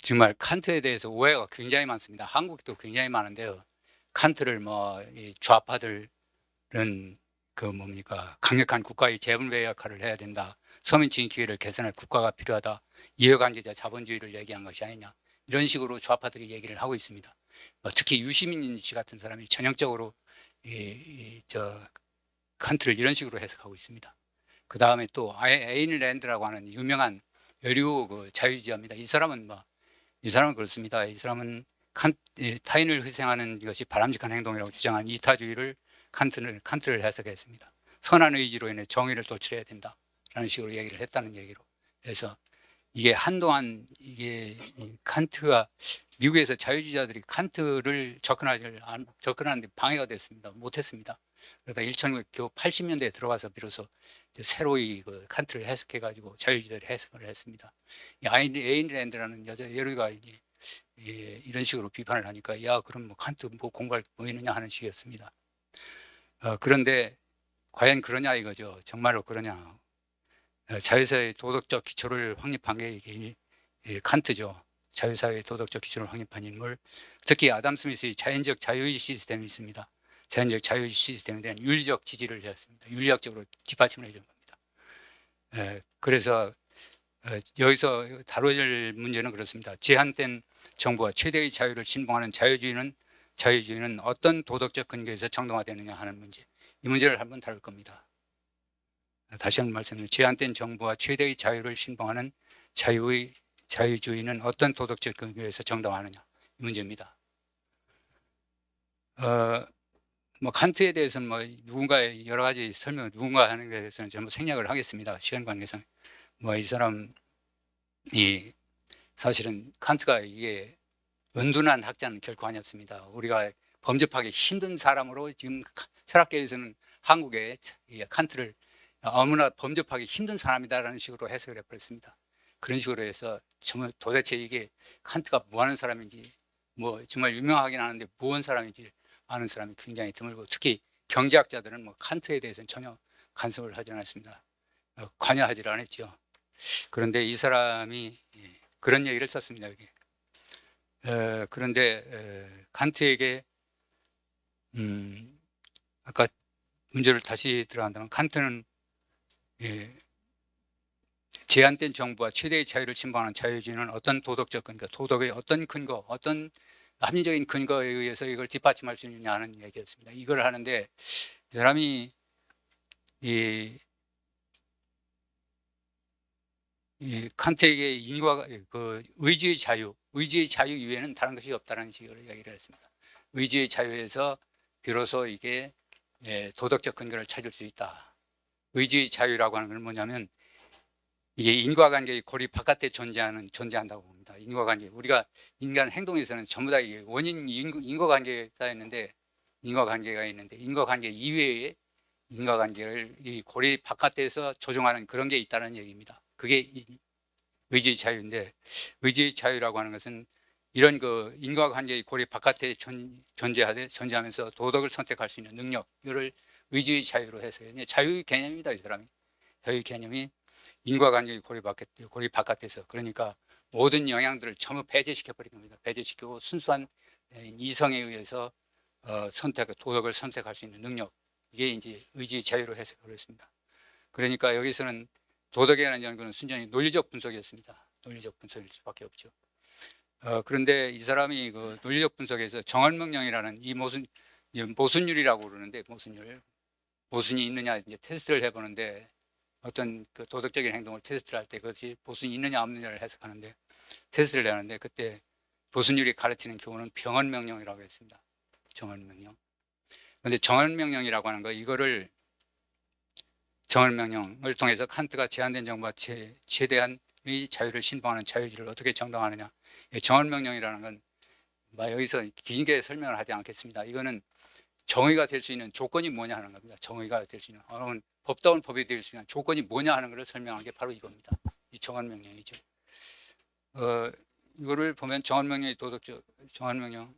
정말 칸트에 대해서 오해가 굉장히 많습니다. 한국도 굉장히 많은데요. 칸트를 이 좌파들은 그 뭡니까 강력한 국가의 재분배 역할을 해야 된다. 서민 지위 기회를 개선할 국가가 필요하다. 이해관계자 자본주의를 얘기한 것이 아니냐. 이런 식으로 좌파들이 얘기를 하고 있습니다. 특히 유시민 씨 같은 사람이 전형적으로 저 칸트를 이런 식으로 해석하고 있습니다. 그 다음에 또 에인 랜드라고 하는 유명한 여류 그 자유주의자입니다. 이 사람은 그렇습니다. 이 사람은 타인을 희생하는 것이 바람직한 행동이라고 주장한 이타주의를 칸트를 해석했습니다. 선한 의지로 인해 정의를 도출해야 된다라는 식으로 얘기를 했다는 얘기로. 그래서 이게 한동안 이게 칸트가 미국에서 자유주의자들이 칸트를 접근하는데 방해가 됐습니다. 못했습니다. 그러다 1980년대에 들어가서 비로소 새로이 그 칸트를 해석해가지고 자유주의자들이 해석을 했습니다. 에인 랜드라는 여류가 이런 식으로 비판을 하니까 야 그럼 뭐 칸트 뭐 공부할 뭐 있느냐 하는 식이었습니다. 그런데 과연 그러냐 이거죠. 정말로 그러냐. 자유사회의 도덕적 기초를 확립한 게 이게 칸트죠. 자유사회의 도덕적 기초를 확립한 인물. 특히 아담 스미스의 자연적 자유의 시스템이 있습니다. 자연적 자유의 시스템에 대한 윤리적 지지를 했습니다. 윤리학적으로 뒷받침을 해준 겁니다. 그래서 여기서 다뤄질 문제는 그렇습니다. 제한된 정부와 최대의 자유를 신봉하는 자유주의는 어떤 도덕적 근거에서 정당화되느냐 하는 문제. 이 문제를 한번 다룰 겁니다. 다시 한번 말씀드리면 제한된 정부와 최대의 자유를 신봉하는 자유주의는 어떤 도덕적 근거에서 정당화하느냐 이 문제입니다. 칸트에 대해서는 누군가 여러 가지 누군가 하는 것에 대해서는 전부 생략을 하겠습니다. 시간 관계상 이 사람이 사실은 칸트가 이게 은둔한 학자는 결코 아니었습니다. 우리가 범접하기 힘든 사람으로 지금 철학계에서는 한국의 칸트를 너무나 범접하기 힘든 사람이다라는 식으로 해석을 해버렸습니다. 그런 식으로 해서 정말 도대체 이게 칸트가 뭐 하는 사람인지 정말 유명하긴 하는데 무언 사람인지 아는 사람이 굉장히 드물고 특히 경제학자들은 칸트에 대해서는 전혀 간섭을 하지 않았습니다. 관여하지 않았죠. 그런데 이 사람이 그런 얘기를 썼습니다. 여기. 그런데 칸트에게 아까 문제를 다시 들어간다면 칸트는 제한된 정부와 최대의 자유를 침범하는 자유주의는 어떤 도덕적 근거, 도덕의 어떤 근거, 어떤 합리적인 근거에 의해서 이걸 뒷받침할 수 있느냐 하는 얘기였습니다. 이걸 하는데 이 사람이 이 칸트에게 의지의 자유 이외에는 다른 것이 없다는 식으로 얘기를 했습니다. 의지의 자유에서 비로소 이게 도덕적 근거를 찾을 수 있다. 의지의 자유라고 하는 건 뭐냐면 이게 인과관계의 고리 바깥에 존재한다고 봅니다. 인과관계. 우리가 인간 행동에서는 전부 다 원인 인과관계가 있는데 인과관계 이외에 인과관계를 이 고리 바깥에서 조종하는 그런 게 있다는 얘기입니다. 그게 의지의 자유인데 의지의 자유라고 하는 것은 이런 그 인과관계의 고리 바깥에 존재하면서 도덕을 선택할 수 있는 능력, 이를 의지의 자유로 해서 자유의 개념입니다. 이 사람이. 자유의 개념이 인과관계의 고리 바깥에서, 그러니까 모든 영향들을 전부 배제시켜버린 겁니다. 배제시키고 순수한 이성에 의해서 도덕을 선택할 수 있는 능력, 이게 이제 의지의 자유로 해석을 했습니다. 그러니까 여기서는 도덕에 대한 연구는 순전히 논리적 분석이었습니다. 논리적 분석일 수밖에 없죠. 그런데 이 사람이 그 논리적 분석에서 정언명령이라는 이 모순율이라고 그러는데, 모순이 있느냐 이제 테스트를 해보는데, 어떤 그 도덕적인 행동을 테스트를 할 때 그것이 모순이 있느냐 없느냐를 해석하는데 테스트를 하는데, 그때 모순율이 가르치는 교훈은 병언명령이라고 했습니다. 정언명령. 그런데 정언명령이라고 하는 이거를 정언명령을 통해서 칸트가 제한된 정부와 최대한의 자유를 신봉하는 자유주의를 어떻게 정당화하느냐. 정언명령이라는 건 여기서 길게 설명을 하지 않겠습니다. 이거는 정의가 될 수 있는 조건이 뭐냐 하는 겁니다. 정의가 될 수 있는 법다운 법이 될 수 있는 조건이 뭐냐 하는 것을 설명한 게 바로 이겁니다. 이 정언명령이죠. 이거를 보면 정언명령의 도덕적 정언명령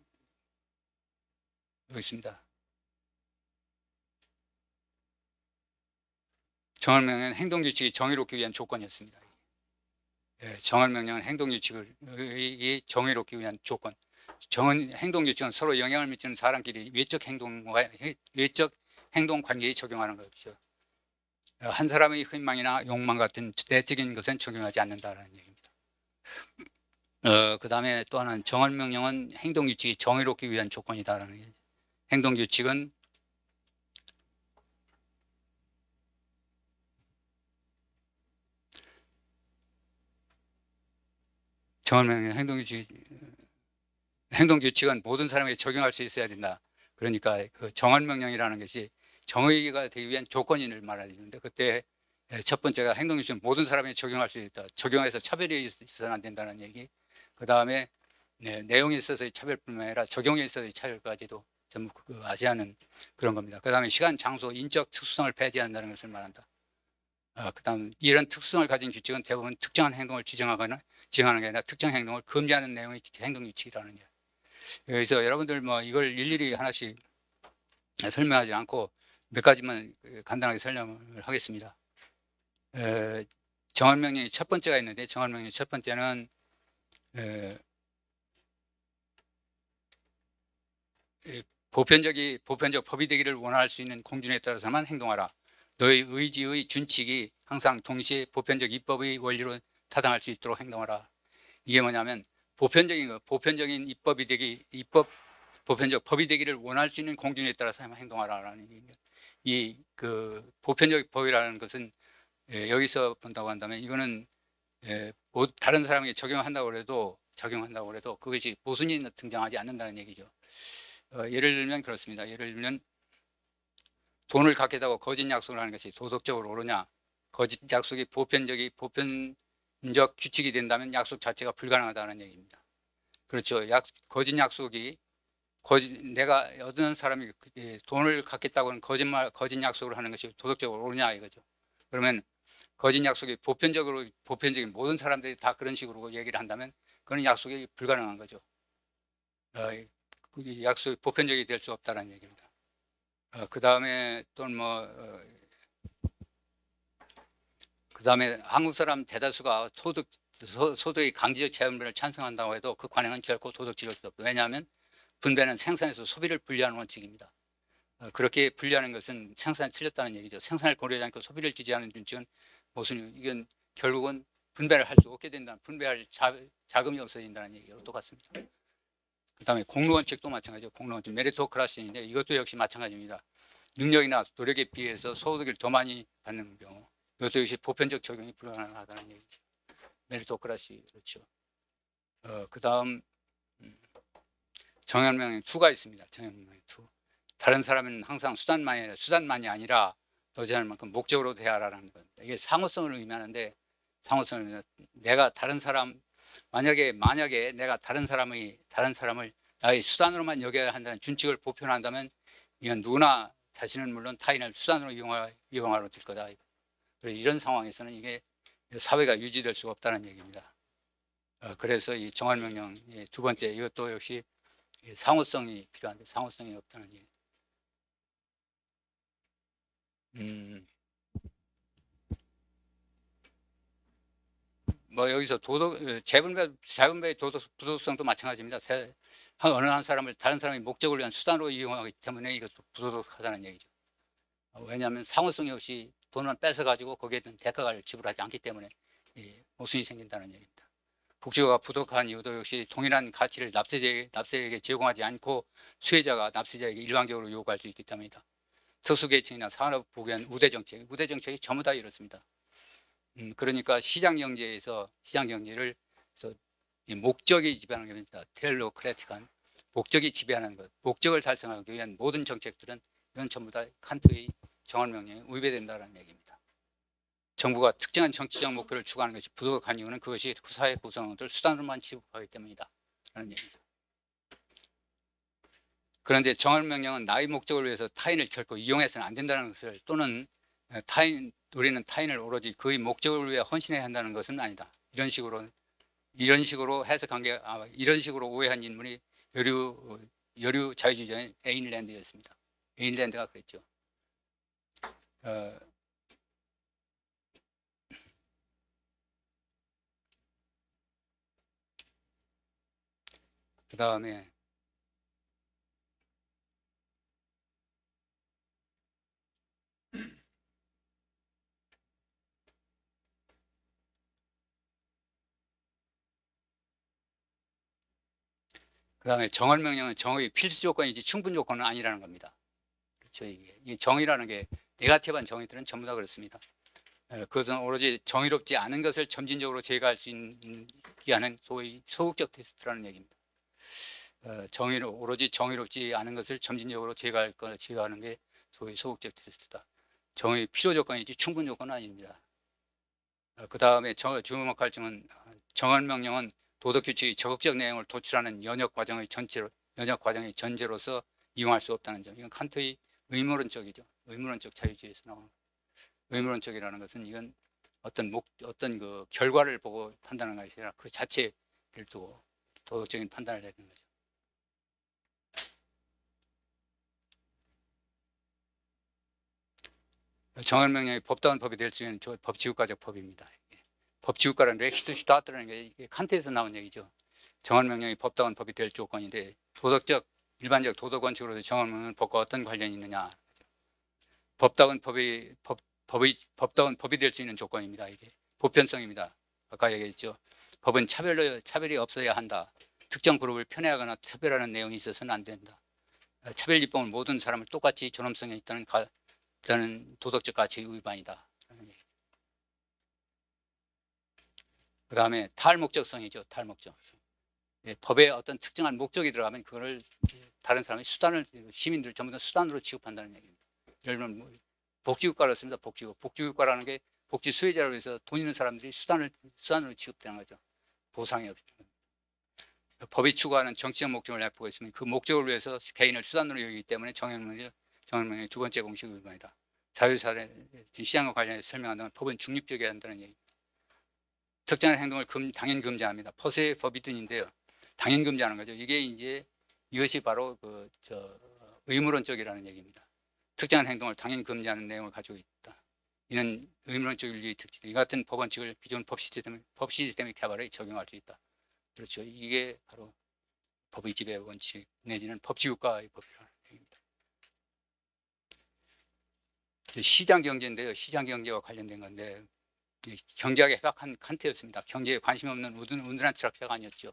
여기 있습니다. 정언명령은 행동규칙이 정의롭기 위한 조건이었습니다. 정언명령은 행동규칙을 정의롭기 위한 조건. 행동규칙은 서로 영향을 미치는 사람끼리 외적 행동 관계에 적용하는 것이죠. 한 사람의 희망이나 욕망 같은 내적인 것은 적용하지 않는다는 얘기입니다. 그 다음에 또 하나는 정언명령은 행동규칙이 정의롭기 위한 조건이다라는 얘기죠. 행동규칙은 정언명령 행동규칙은 모든 사람에게 적용할 수 있어야 된다. 그러니까 그 정언명령이라는 것이 정의가 되기 위한 조건인을 말하는데, 그때 첫 번째가 행동규칙은 모든 사람에게 적용할 수 있다. 적용해서 차별이 있어서는 안 된다는 얘기. 그 다음에 내용에 있어서의 차별뿐만 아니라 적용에 있어서의 차별까지도 전부 아시하는 그런 겁니다. 그 다음에 시간, 장소, 인적 특수성을 배제한다는 것을 말한다. 그 다음 이런 특수성을 가진 규칙은 대부분 특정한 행동을 지정하는 게 아니라 특정 행동을 금지하는 내용의 행동규칙이라는 거예요. 그래서 여러분들 뭐 이걸 일일이 하나씩 설명하지 않고 몇 가지만 간단하게 설명을 하겠습니다. 정언명령이 첫 번째가 있는데, 정언명령 첫 번째는 보편적 법이 되기를 원할 수 있는 공준에 따라서만 행동하라. 너의 의지의 준칙이 항상 동시에 보편적 입법의 원리로 타당할 수 있도록 행동하라. 이게 뭐냐면 보편적인 보편적 법이 되기를 원할 수 있는 공준에 따라서만 행동하라라는 얘기입니다. 이 보편적 법이라는 것은 여기서 본다고 한다면 이거는 다른 사람에게 적용한다고 해도 그것이 모순이 등장하지 않는다는 얘기죠. 예를 들면 그렇습니다. 예를 들면 돈을 갚겠다고 거짓 약속을 하는 것이 도덕적으로 옳으냐? 거짓 약속이 보편적 규칙이 된다면 약속 자체가 불가능하다는 얘기입니다. 그렇죠. 거짓 약속이 내가 어떤 사람이 돈을 갚겠다고 하는 거짓 약속을 하는 것이 도덕적으로 옳으냐 이거죠. 그러면 거짓 약속이 보편적인 모든 사람들이 다 그런 식으로 얘기를 한다면 그런 약속이 불가능한 거죠. 약속이 보편적이 될 수 없다는 얘기입니다. 그 다음에 또는 그 다음에 한국 사람 대다수가 소득의 강제적 재분배를 찬성한다고 해도 그 관행은 결코 도덕적일 수 없다. 왜냐하면 분배는 생산에서 소비를 분리하는 원칙입니다. 그렇게 분리하는 것은 생산이 틀렸다는 얘기죠. 생산을 고려하지 않고 소비를 지지하는 준칙은 이건 결국은 분배를 할 수 없게 된다. 분배할 자금이 없어진다는 얘기가 똑같습니다. 그 다음에 공로원칙도 마찬가지죠. 공로원칙, 메리토크라시인데 이것도 역시 마찬가지입니다. 능력이나 노력에 비해서 소득을 더 많이 받는 경우, 이것도 역시 보편적 적용이 불가능하다는 얘기죠. 메리토크라시, 그렇죠. 그 다음 정연명령 2가 있습니다. 정연명령 2. 다른 사람은 항상 수단만이 아니라 더 잘할 만큼 목적으로 대하라는 것. 이게 상호성을 의미하는데, 내가 만약에 내가 다른 사람을 나의 수단으로만 여겨야 한다는 준칙을 보편한다면 이건 누구나 자신은 물론 타인을 수단으로 이용하러 될 거다. 이런 상황에서는 이게 사회가 유지될 수가 없다는 얘기입니다. 그래서 이 정언명령 두 번째, 이것도 역시 상호성이 필요한데 상호성이 없다는 얘기. 여기서 자분배의 부도덕성도 마찬가지입니다. 어느 한 사람을 다른 사람이 목적을 위한 수단으로 이용하기 때문에 이것도 부도덕하다는 얘기죠. 왜냐하면 상호성이 없이 돈만 뺏어가지고 거기에 대한 대가를 지불하지 않기 때문에 모순이 생긴다는 얘기입니다. 복지가 부족한 이유도 역시 동일한 가치를 납세자에게 제공하지 않고 수혜자가 납세자에게 일방적으로 요구할 수 있기 때문이다. 특수계층이나 산업부견 우대정책이 전부 다 이렇습니다. 그러니까 시장경제를 목적이 지배하는 겁니다. 텔로크래틱한 목적이 지배하는 것, 목적을 달성하기 위한 모든 정책들은 이건 전부 다 칸트의 정언명령에 위배된다는 얘기입니다. 정부가 특정한 정치적 목표를 추구하는 것이 부족한 이유는 그것이 사회 구성원들 수단으로만 취급하기 때문이다 라는 얘기입니다. 그런데 정언명령은 나의 목적을 위해서 타인을 결코 이용해서는 안 된다는 것을, 또는 우리는 타인을 오로지 그의 목적을 위해 헌신해야 한다는 것은 아니다. 이런 식으로 이런 식으로 오해한 인물이 여류 자유주의자인 에인랜드였습니다. 에인랜드가 그랬죠. 다음에 정언 명령은 정의 필수 조건이지 충분 조건은 아니라는 겁니다. 그렇죠. 이 정의라는 게 네가티브한 정의들은 전부 다 그렇습니다. 그것은 오로지 정의롭지 않은 것을 점진적으로 제거할 수 있는 하는 소위 소극적 테스트라는 얘기입니다. 오로지 정의롭지 않은 것을 점진적으로 제거하는 게 소위 소극적 테스트다. 정의 필요 조건이지 충분 조건은 아닙니다. 그 다음에 주목할 점은 정언 명령은 도덕 규칙의 적극적 내용을 도출하는 연역 과정의 전제로서 이용할 수 없다는 점. 이건 칸트의 의무론적이죠. 의무론적 자유주의에서 나오는. 의무론적이라는 것은 이건 어떤 그 결과를 보고 판단하는 것이 아니라 그 자체를 두고 도덕적인 판단을 내는 거죠. 정언 명령이 법다운 법이 될 수 있는 법치국가적 법입니다. 법치국가라는 레히트슈타트라는 게 칸트에서 나온 얘기죠. 정언 명령이 법다운 법이 될 조건인데 일반적 도덕 원칙으로서 정언 명령은 법과 어떤 관련이 있느냐. 법다운 법이 될 수 있는 조건입니다. 이게 보편성입니다. 아까 얘기했죠. 법은 차별이 없어야 한다. 특정 그룹을 편애하거나 차별하는 내용이 있어서는 안 된다. 차별 입법은 모든 사람을 똑같이 존엄성에 있다는 도덕적 가치의 위반이다. 그 다음에 탈목적성이죠. 탈목적성. 법에 어떤 특정한 목적이 들어가면 그거를 다른 사람이 시민들 전부 다 수단으로 취급한다는 얘기입니다. 예를 들면 복지국가로 씁니다. 복지국가라는 게 복지 수혜자로 해서 돈 있는 사람들이 수단으로 취급되는 거죠. 보상이 없죠. 법이 추구하는 정치적 목적을 내포하고 있으면 그 목적을 위해서 개인을 수단으로 여기기 때문에 정언명령의 두 번째 공식 위반이다. 자유사회 시장과 관련해서 설명한다면 법은 중립적이어야 한다는 얘기입니다. 특정한 행동을 당연 금지합니다. 퍼세 법이든인데요. 당연 금지하는 거죠. 이것이 바로 의무론적이라는 얘기입니다. 특정한 행동을 당연 금지하는 내용을 가지고 있다. 이는 의무론적 윤리의 특징. 이 같은 법 원칙을 기존 법 시스템의 개발에 적용할 수 있다. 그렇죠. 이게 바로 법의 지배 원칙 내지는 법치국가의 법이라는 얘기입니다. 시장 경제인데요. 시장 경제와 관련된 건데 경제학에 해박한 칸트였습니다. 경제에 관심 없는 온전한 철학자가 아니었죠.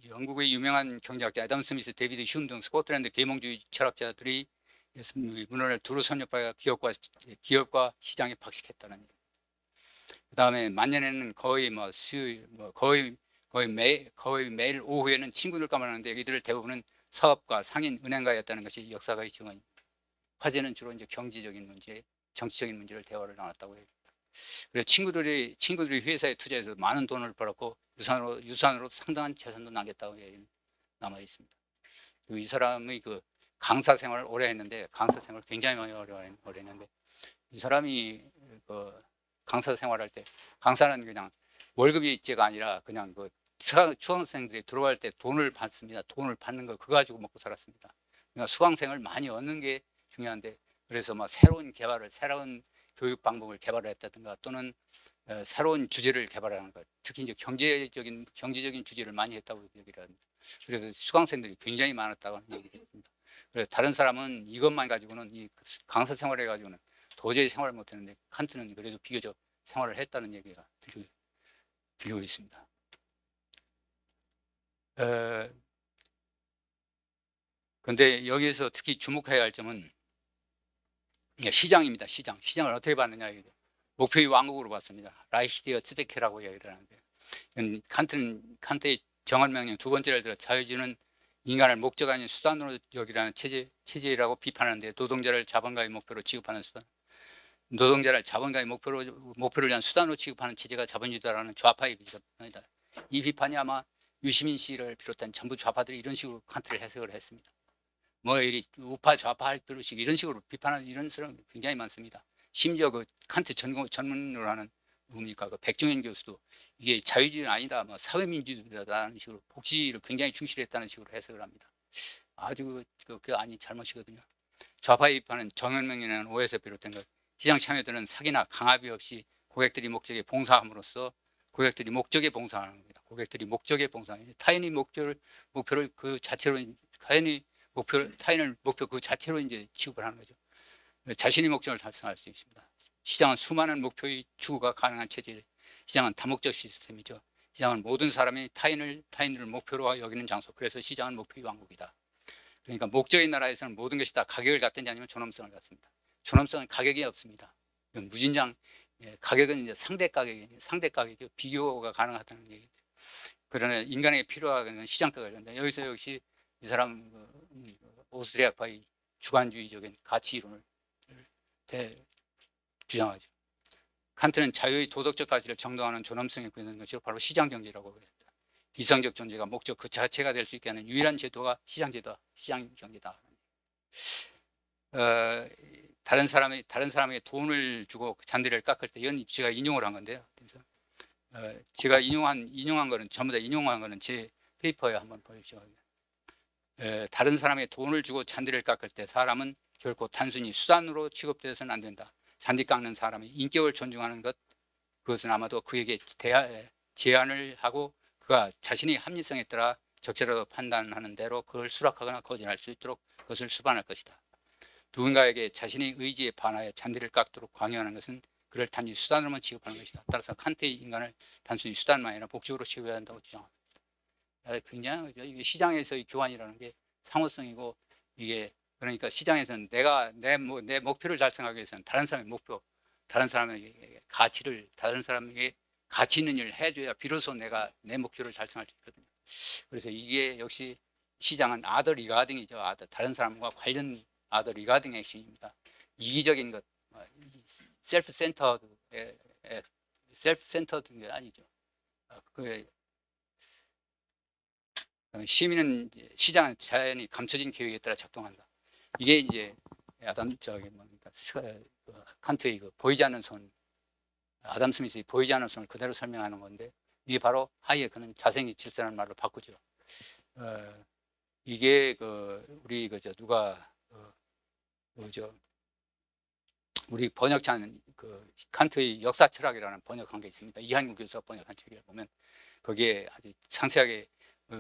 영국의 유명한 경제학자 애덤 스미스, 데이비드 휴움 등 스코틀랜드 계몽주의 철학자들이 문헌을 두루 선nhập하여 기업과 시장에 박식했다는 얘기. 그 다음에 만년에는 거의 매일 오후에는 친구들과 만나는데 이들을 대부분은 사업가, 상인, 은행가였다는 것이 역사가의 증언입니다. 화제는 주로 이제 경제적인 문제, 정치적인 문제를 대화를 나눴다고 해요. 그래서 친구들이 회사에 투자해서 많은 돈을 벌었고 유산으로 상당한 재산도 남겼다고 남아 있습니다. 그리고 이 사람의 강사 생활을 오래 했는데 강사 생활 굉장히 많이 오래 했는데 이 사람이 강사 생활할 때 강사는 그냥 월급이제가 아니라 그냥 수강생들이 들어갈 때 돈을 받습니다. 돈을 받는 거 그거 가지고 먹고 살았습니다. 그러니까 수강생을 많이 얻는 게 중요한데 그래서 새로운 교육 방법을 개발을 했다든가 또는 새로운 주제를 개발하는 것, 특히 이제 경제적인 주제를 많이 했다고 얘기를 합니다. 그래서 수강생들이 굉장히 많았다고 얘기를 했습니다. 그래서 다른 사람은 이것만 가지고는 이 강사 생활해 가지고는 도저히 생활을 못했는데 칸트는 그래도 비교적 생활을 했다는 얘기가 들리고 있습니다. 그런데 여기에서 특히 주목해야 할 점은 시장입니다. 시장을 어떻게 봤느냐 이거죠. 목표의 왕국으로 봤습니다. 라이히디어 츠데케라고 얘기를 하는데 칸트의 정언 명령 두 번째를 들어 자유주의는 인간을 목적 아닌 수단으로 여기라는 체제라고 비판하는데 노동자를 자본가의 목표로 취급하는 수단, 노동자를 자본가의 목표를 위한 수단으로 취급하는 체제가 자본주의다라는 좌파의 비판이다. 이 비판이 아마 유시민 씨를 비롯한 전부 좌파들이 이런 식으로 칸트를 해석을 했습니다. 우파 좌파 할 필요식 이런 식으로 비판하는 이런 사람 굉장히 많습니다. 심지어 칸트 전문으로 하는 백종현 교수도 이게 자유주의는 아니다, 사회민주주의다라는 식으로 복지를 굉장히 충실했다는 식으로 해석을 합니다. 아주 그게 잘못이거든요. 좌파의 비판은 정언명령이라는 오해에서 비롯된 것. 시장 참여들은 사기나 강압이 없이 고객들이 목적에 봉사함으로써 고객들이 목적에 봉사하는 겁니다. 고객들이 목적에 봉사하는 타인의 목표를 그 자체로 타인을 목표 그 자체로 이제 취급을 하는 거죠. 자신의 목적을 달성할 수 있습니다. 시장은 수많은 목표의 추구가 가능한 체제. 시장은 다목적 시스템이죠. 시장은 모든 사람이 타인을 목표로 여기는 장소. 그래서 시장은 목표의 왕국이다. 그러니까 목적의 나라에서는 모든 것이 다 가격을 갖든지 아니면 존엄성을 갖습니다. 존엄성은 가격이 없습니다. 무진장 가격은 이제 상대 가격이죠. 비교가 가능하다는 얘기죠. 그러나 인간에게 필요한 시장가가 있는데 여기서 역시 이 사람 오스트리아파의 주관주의적인 가치 이론을 주장하죠. 칸트는 자유의 도덕적 가치를 정당화하는 존엄성에 구현된 것이 바로 시장경제라고 합니다. 이성적 존재가 목적 그 자체가 될 수 있게 하는 유일한 제도가 시장제도다. 시장경제다. 다른 사람에게 돈을 주고 잔디를 깎을 때 이건 제가 인용을 한 건데요. 그래서 제가 인용한 거는 전부 다 인용한 거는 제 페이퍼에 한번 보십시오. 다른 사람에게 돈을 주고 잔디를 깎을 때 사람은 결코 단순히 수단으로 취급되어서는 안 된다. 잔디 깎는 사람의 인격을 존중하는 것, 그것은 아마도 그에게 제안을 하고 그가 자신의 합리성에 따라 적절하게 판단하는 대로 그걸 수락하거나 거절할 수 있도록 그것을 수반할 것이다. 누군가에게 자신의 의지에 반하여 잔디를 깎도록 강요하는 것은 그를 단지 수단으로만 취급하는 것이다. 따라서 칸트의 인간을 단순히 수단만 아니라 목적으로 취급해야 한다고 주장합니다. 굉장히 이게 시장에서의 교환이라는 게 상호성이고 이게 그러니까 시장에서는 내 목표를 달성하기 위해서는 다른 사람의 목표, 다른 사람에게 다른 사람에게 가치 있는 일을 해줘야 비로소 내가 내 목표를 달성할 수 있거든요. 그래서 이게 역시 시장은 아더 리가딩이죠. 다른 사람과 관련 아더 리가딩 액션입니다. 이기적인 것, 셀프 센터드인 게 아니죠. 시민은 시장은 자연히 감춰진 계획에 따라 작동한다. 이게 이제 칸트의 보이지 않는 손, 아담 스미스의 보이지 않는 손을 그대로 설명하는 건데 이게 바로 하이에크는 자생이 질서라는 말로 바꾸죠. 이게 우리 번역자는 칸트의 역사 철학이라는 번역한 게 있습니다. 이한국 교수가 번역한 책을 보면 거기에 아주 상세하게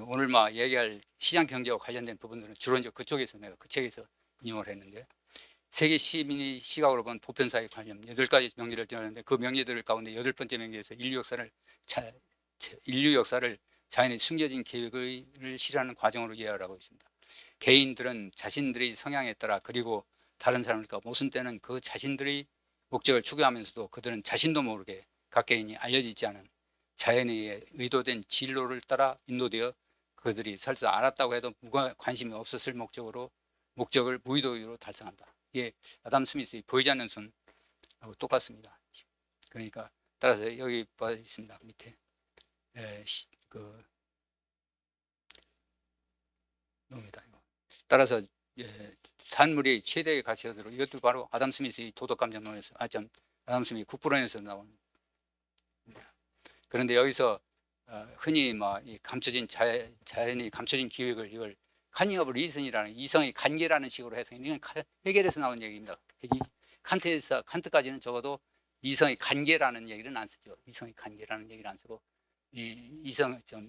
오늘 얘기할 시장 경제와 관련된 부분들은 주로 이제 그쪽에서 내가 그 책에서 인용을 했는데 세계 시민의 시각으로 본 보편사회 관념 8가지 명제를 정하는데 그 명제들 가운데 8번째 명제에서 인류 역사를 자연의 숨겨진 계획을 실현하는 과정으로 이해하라고 있습니다. 개인들은 자신들의 성향에 따라 그리고 다른 사람들과 무슨 때는 그 자신들의 목적을 추구하면서도 그들은 자신도 모르게 각 개인이 알려지지 않은 자연에 의도된 진로를 따라 인도되어 그들이 설사 알았다고 해도 관심이 없었을 목적을 무의도로 달성한다. 이게 아담 스미스의 보이지 않는 손하고 똑같습니다. 그러니까 따라서 여기 봐 있습니다. 밑에 따라서 산물의 최대의 가치가 들어 이것도 바로 아담 스미스의 도덕감정론에서 아담 스미스 국부론에서 나오는. 그런데 여기서 흔히 이 감춰진 자연이 감춰진 기획을 이걸 카닝 오브 리슨이라는 이성의 관계라는 식으로 해서 이건 해결해서 나온 얘기입니다. 칸트까지는 적어도 이성의 관계라는 얘기는 안 쓰죠. 이성의 관계라는 얘기를 안 쓰고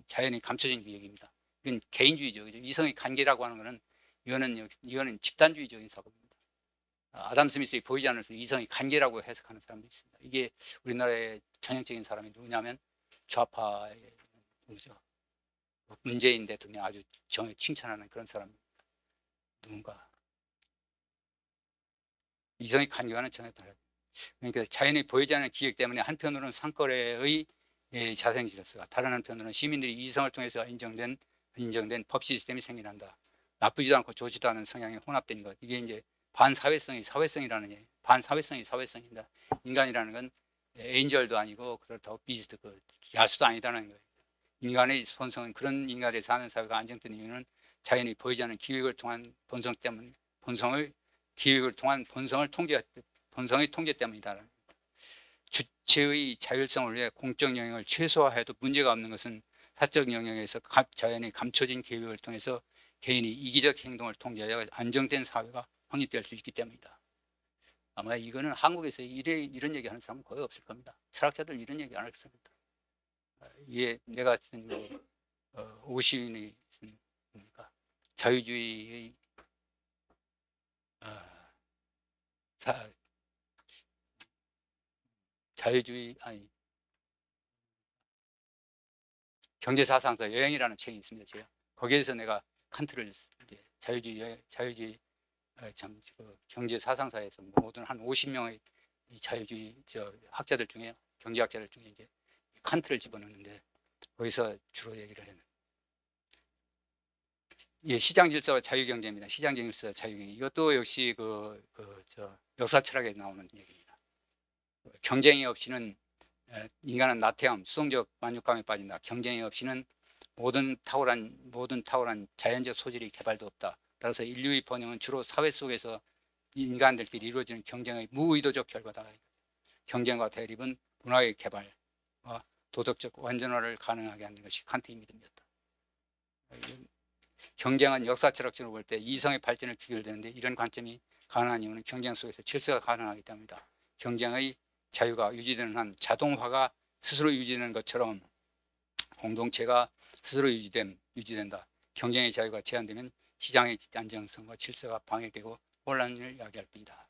자연이 감춰진 기획입니다. 이건 개인주의죠. 이성의 관계라고 하는 거는 이거는 집단주의적인 사고입니다. 아담 스미스의 보이지 않는 이성의 관계라고 해석하는 사람도 있습니다. 이게 우리나라의 전형적인 사람이 누구냐면 좌파의 문재인 대통령 아주 칭찬하는 그런 사람입니다. 누군가 이성의 관계와는 전혀 다르다. 그러니까 자연이 보이지 않는 기획 때문에 한편으로는 상거래의 자생질서가 다른 한편으로는 시민들이 이성을 통해서 인정된 법 시스템이 생겨난다. 나쁘지도 않고 좋지도 않은 성향이 혼합된 것. 이게 이제 사회성이라는 얘기. 반사회성이 사회성입니다. 인간이라는 건 엔젤도 아니고 그렇다고 비스트 야수도 아니다는 거예요. 인간의 본성은 그런 인간이 사는 사회가 안정된 이유는 자연이 보이지 않는 기획을 통한 본성의 통제 때문이다. 주체의 자율성을 위해 공적 영역을 최소화해도 문제가 없는 것은 사적 영역에서 자연이 감춰진 계획을 통해서 개인이 이기적 행동을 통제하여 안정된 사회가 확립될 수 있기 때문이다. 아마 이거는 한국에서 이런 얘기 하는 사람은 거의 없을 겁니다. 철학자들 이런 얘기 안 할 겁니다. 이게 내가 쓴 오시윤이 쓴 뭡니까? 자유주의의 어, 사, 자유주의 아니 경제사상서 여행이라는 책이 있습니다. 제가 거기에서 내가 칸트를 이제 자유주의 그 경제사상사에서 모든 한 50명의 이 자유주의 학자들 중에 경제학자들 중에 이제 칸트를 집어넣는데 거기서 주로 얘기를 했는. 예, 시장 질서와 자유 경제입니다. 시장 질서 자유 경제. 이것도 역시 역사 철학에 나오는 얘기입니다. 경쟁이 없이는 인간은 나태함, 수동적 만족감에 빠진다. 경쟁이 없이는 모든 탁월한 자연적 소질이 개발도 없다. 따라서 인류의 번영은 주로 사회 속에서 인간들끼리 이루어지는 경쟁의 무의도적 결과다. 경쟁과 대립은 문화의 개발과 도덕적 완전화를 가능하게 하는 것이 칸트의 믿음이었다. 경쟁은 역사 철학적으로 볼 때 이성의 발전을 귀결되는데 이런 관점이 가능한 이유는 경쟁 속에서 질서가 가능하기 때문이다. 경쟁의 자유가 유지되는 한 자동화가 스스로 유지되는 것처럼 공동체가 스스로 유지된다. 경쟁의 자유가 제한되면 시장의 안정성과 질서가 방해되고 혼란을 야기할 뿐이다.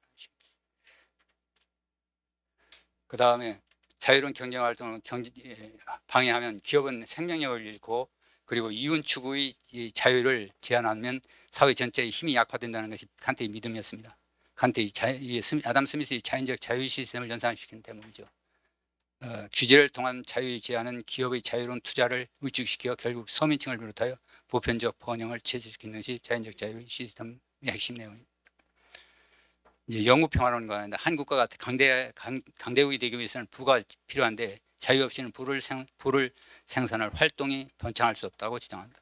그 다음에 자유로운 경쟁 활동을 방해하면 기업은 생명력을 잃고 그리고 이윤 추구의 자유를 제한하면 사회 전체의 힘이 약화된다는 것이 칸트의 믿음이었습니다. 아담 스미스의 자연적 자유 시스템을 연상시키는 대목이죠. 규제를 통한 자유의 제한은 기업의 자유로운 투자를 위축시켜 결국 서민층을 비롯하여 보편적 번영을 최소시키는 것이 자연적 자유 시스템의 핵심 내용입니다. 이제 영구 평화론과 한 국가가 강대국이 되기 위해서는 부가 필요한데 자유 없이는 부를 생산할 활동이 번창할 수 없다고 주장한다.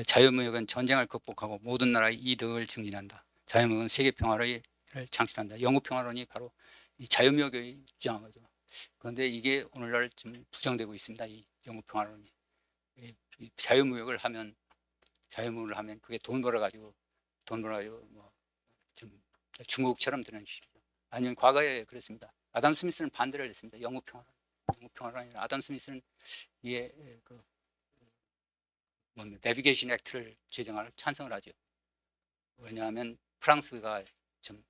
자유무역은 전쟁을 극복하고 모든 나라의 이득을 증진한다. 자유무역은 세계 평화를 창출한다. 영구 평화론이 바로 이 자유무역을 주장한 거죠. 그런데 이게 오늘날 좀 부정되고 있습니다. 이 영구 평화론이. 자유무역을 하면 그게 돈 벌어가지고 뭐 좀 중국처럼 되는 식이죠. 아니면 과거에 그랬습니다. 아담 스미스는 반대를 했습니다. 영구 평화론이 아니라 아담 스미스는 이게 내비게이션 액트를 제정할 찬성을 하죠. 왜냐하면 프랑스가 좀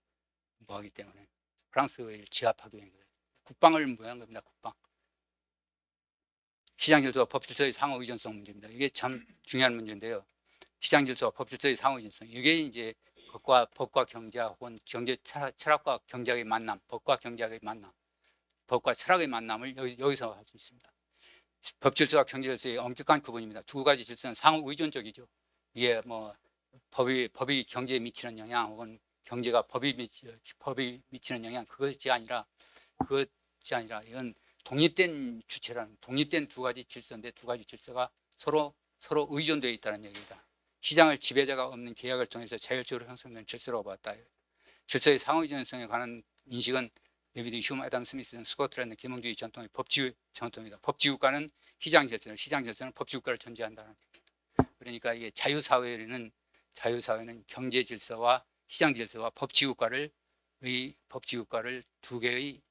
뭐하기 때문에 프랑스를 제압하기 위해 국방을 무효한 겁니다. 국방. 시장질서와 법질서의 상호 의존성 문제입니다. 이게 참 중요한 문제인데요. 시장질서와 법질서의 상호 의존성. 이게 이제 법과 경제학 혹은 경제 철학과 경제학의 만남, 법과 경제학의 만남, 법과 철학의 만남을 여기서 할 수 있습니다. 법질서와 경제질서의 엄격한 구분입니다. 두 가지 질서는 상호 의존적이죠. 이게 뭐 법이 경제에 미치는 영향 혹은 경제가 법이 미치는 영향 그것이 아니라 이건 독립된 주체라는 독립된 두 가지 질서인데 두 가지 질서가 서로 의존되어 있다는 얘기입니다. 시장을 지배자가 없는 계약을 통해서 자율적으로 형성된 질서라고 봤다. 질서의 상호의존성에 관한 인식은 데비드 휴먼, 아담 스미스, 스코틀랜드 계몽주의 전통의 법치의 전통입니다. 법치국가는 시장 질서는 법치국가를 전제한다는 얘기입니다. 그러니까 이게 자유사회는 경제 질서와 시장 질서와 법치국가를 두 개의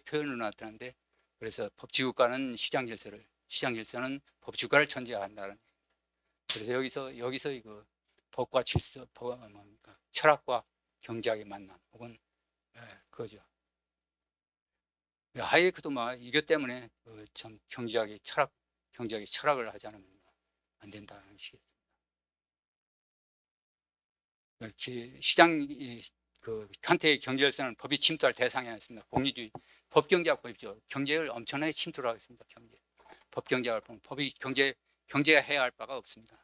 표현으로 나타나는데 그래서 법치국가는 시장 질서는 법치국가를 전제한다는. 그래서 여기서 이거 법과 질서, 뭡니까? 철학과 경제학의 만남 혹은 그거죠. 하이에크도 막 이것 때문에 참 경제학의 철학을 하지 않으면 안 된다는 식이었습니다. 시장 칸트의 경제열서는 법이 침투할 대상이 아니었습니다. 공리주의 법경제학법이죠. 경제를 엄청나게 침투를 하겠습니다. 법경제학을 보면 경제가 해야 할 바가 없습니다.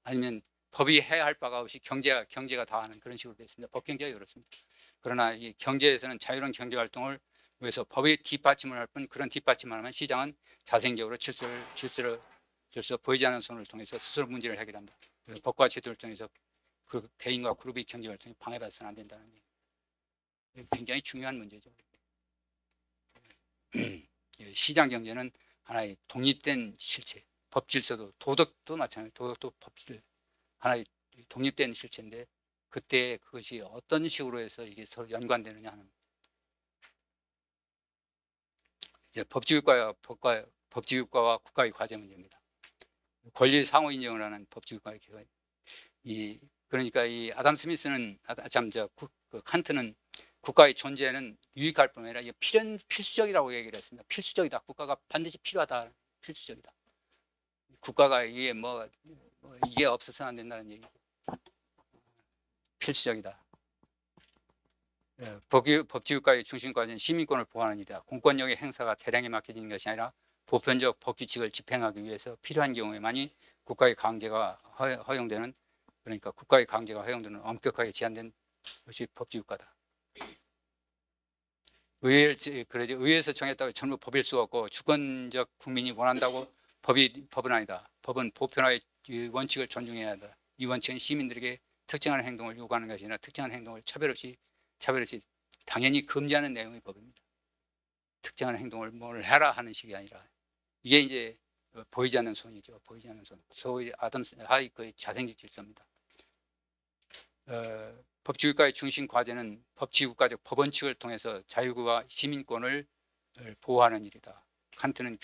아니면 법이 해야 할 바가 없이 경제가 다 하는 그런 식으로 되어 있습니다. 법경제가 그렇습니다. 그러나 이 경제에서는 자유로운 경제활동을 위해서 법이 뒷받침을 할 뿐 그런 뒷받침을 하면 시장은 자생적으로 질서 보이지 않는 손을 통해서 스스로 문제를 해결한다. 그래서 법과 제도를 통해서 그 개인과 그룹의 경제활동이 방해받아서는 안 된다는 얘기. 굉장히 중요한 문제죠. 시장 경제는 하나의 독립된 실체, 법질서도 도덕도 마찬가지로 도덕도 법질 하나의 독립된 실체인데 그때 그것이 어떤 식으로 해서 이게 서로 연관되느냐 하는. 이제 법치국가와 국가의 과제 문제입니다. 권리 상호 인정을 하는 법치국가의 기관. 그러니까 이 아담 스미스는 칸트는 국가의 존재는 유익할 뿐 아니라 필수적이라고 얘기를 했습니다. 필수적이다. 국가가 반드시 필요하다. 필수적이다. 국가가 이게 이게 없어서는 안 된다는 얘기고 필수적이다. 법치국가의 중심 과제는 시민권을 보호하는 일이다. 공권력의 행사가 대량에 맡겨지는 것이 아니라 보편적 법규칙을 집행하기 위해서 필요한 경우에만이 국가의 강제가 허용되는, 그러니까 국가의 강제가 허용되는 엄격하게 제한된 것이 법치국가다. 의회에서 정했다고 전부 법일 수 없고 주권적 국민이 원한다고 법은 아니다. 법은 보편화의 원칙을 존중해야 한다. 이 원칙은 시민들에게 특정한 행동을 요구하는 것이 아니라 특정한 행동을 차별 없이 당연히 금지하는 내용의 법입니다. 특정한 행동을 뭘 해라 하는 식이 아니라 이게 이제 보이지 않는 손이죠. 보이지 않는 손. 소위 하이크의 자생적 질서입니다. 법치국가의 중심 과제는 법치국가적 법원칙을 통해서 자유와 시민권을 보호하는 일이다. 칸트는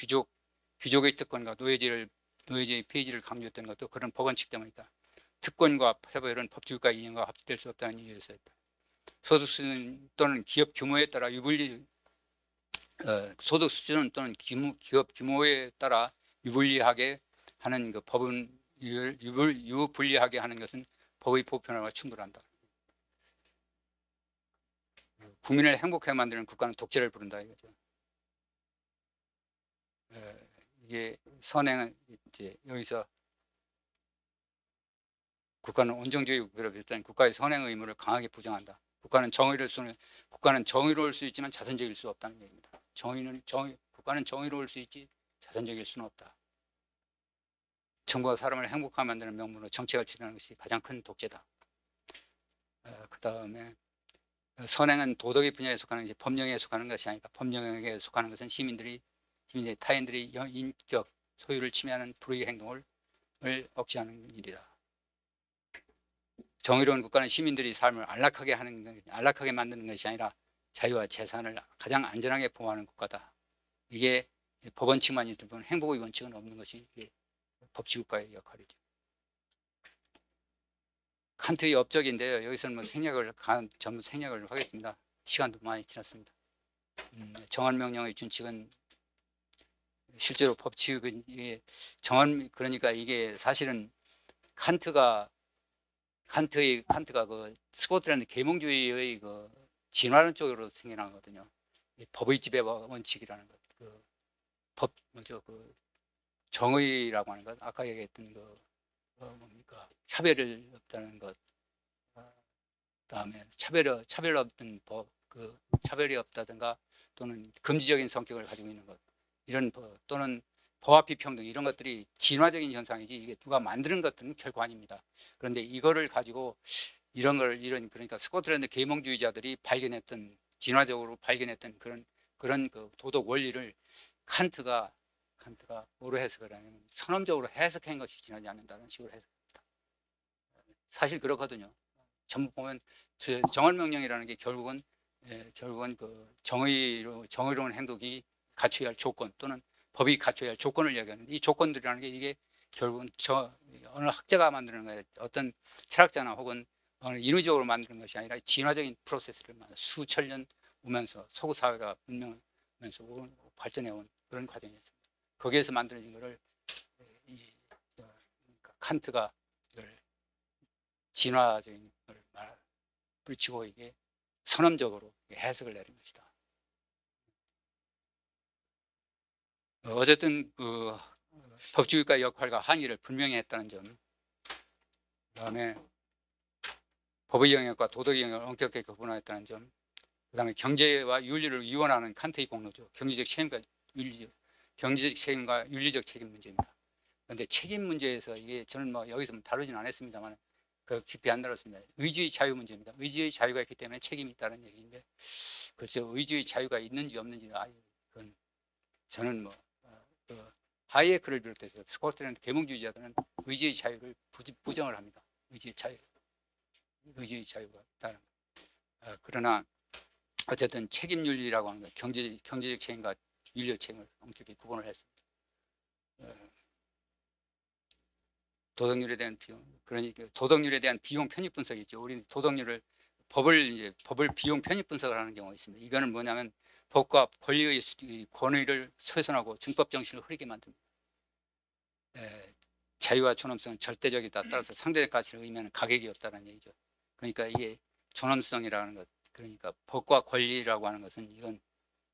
귀족의 특권과 노예제의 폐지를 강조했던 것도 그런 법원칙 때문이다. 특권과 차별은 법치국가의 이념과 합치될 수 없다는 이유에서였다. 소득 수준 또는 기업 규모에 따라 소득 수준 또는 기업 규모에 따라 유불리하게 하는 그 법은 유불리하게 하는 것은 법의 보편화와 충돌한다. 국민을 행복하게 만드는 국가는 독재를 부른다 이거죠. 이게 선행은 이제 여기서 국가는 온정주의 국가로 일단 국가의 선행 의무를 강하게 부정한다. 국가는 정의로울 수 있지만 자선적일 수 없다는 얘기입니다. 국가는 정의로울 수 있지 자선적일 수는 없다. 정부가 사람을 행복하게 만드는 명분으로 정책을 추진하는 것이 가장 큰 독재다. 그 다음에 선행은 도덕의 분야에 속하는 것이 법령에 속하는 것이 아니까 법령에 속하는 것은 시민들이 타인들이 인격 소유를 침해하는 불의의 행동을 억제하는 일이다. 정의로운 국가는 시민들이 삶을 안락하게 만드는 것이 아니라 자유와 재산을 가장 안전하게 보호하는 국가다. 이게 법원칙만 있을 뿐 행복의 원칙은 없는 것이 법치국가의 역할이죠. 칸트의 업적인데요. 여기서는 전부 생략을 하겠습니다. 시간도 많이 지났습니다. 정언명령의 준칙은 실제로 법치국은 그러니까 이게 사실은 칸트가 그 스코틀랜드 계몽주의의 그 진화론 쪽으로 생겨나거든요. 법의 지배 원칙이라는 것, 그 정의라고 하는 것, 아까 얘기했던 차별을 없다는 것, 그다음에 차별이 없는 법, 차별이 없다든가 또는 금지적인 성격을 가지고 있는 것, 이런 또는 보아 비평등 이런 것들이 진화적인 현상이지 이게 누가 만드는 것들은 결코 아닙니다. 그런데 이거를 가지고 그러니까 스코틀랜드 계몽주의자들이 진화적으로 발견했던 그런 그 도덕 원리를 칸트가 뭐로 해석을 하냐면 선언적으로 해석한 것이 지나지 않는다는 식으로 해석합니다. 사실 그렇거든요. 전부 보면 정언명령이라는 게 결국은 그 정의로운 행동이 갖춰야 할 조건 또는 법이 갖춰야 할 조건을 이야기하는데 이 조건들이라는 게 이게 결국은 어느 학자가 만드는 거예요. 어떤 철학자나 혹은 어느 인위적으로 만드는 것이 아니라 진화적인 프로세스를 수천 년 오면서 서구 사회가 분명하면서 발전해온 그런 과정이었습니다. 거기에서 만들어진 것을 칸트가 진화적인 걸 붙이고 이게 선언적으로 해석을 내린 것이다. 어쨌든 법치국가의 역할과 한의를 분명히 했다는 점, 그다음에 법의 영역과 도덕의 영역을 엄격하게 구분했다는 점, 그다음에 경제와 윤리를 위원하는 칸트의 공로죠. 경제적 책임과 윤리적 책임 문제입니다. 그런데 책임 문제에서 이게 저는 여기서 다루지는 않았습니다만 깊이 안 다뤘습니다. 의지의 자유 문제입니다. 의지의 자유가 있기 때문에 책임이 있다는 얘기인데 그렇죠. 의지의 자유가 있는지 없는지 그건 저는 하이에크를 비롯해서 스코틀랜드 계몽주의자들은 의지의 자유를 부정을 합니다. 의지의 자유가 있다는 것. 그러나 어쨌든 책임윤리라고 하는 것, 경제적 책임과 윤리의체행을 엄격히 구분을 했습니다. 도덕률에 대한 비용, 그러니까 도덕률에 대한 비용 편입 분석이죠. 우리 도덕률을 법을 비용 편입 분석을 하는 경우가 있습니다. 이거는 뭐냐면 법과 권리의 권위를 훼손하고 준법 정신을 흐리게 만듭니다. 자유와 존엄성은 절대적이다. 따라서 상대적 가치를 의미하는 가격이 없다는 얘기죠. 그러니까 이게 존엄성이라는 것, 그러니까 법과 권리라고 하는 것은 이건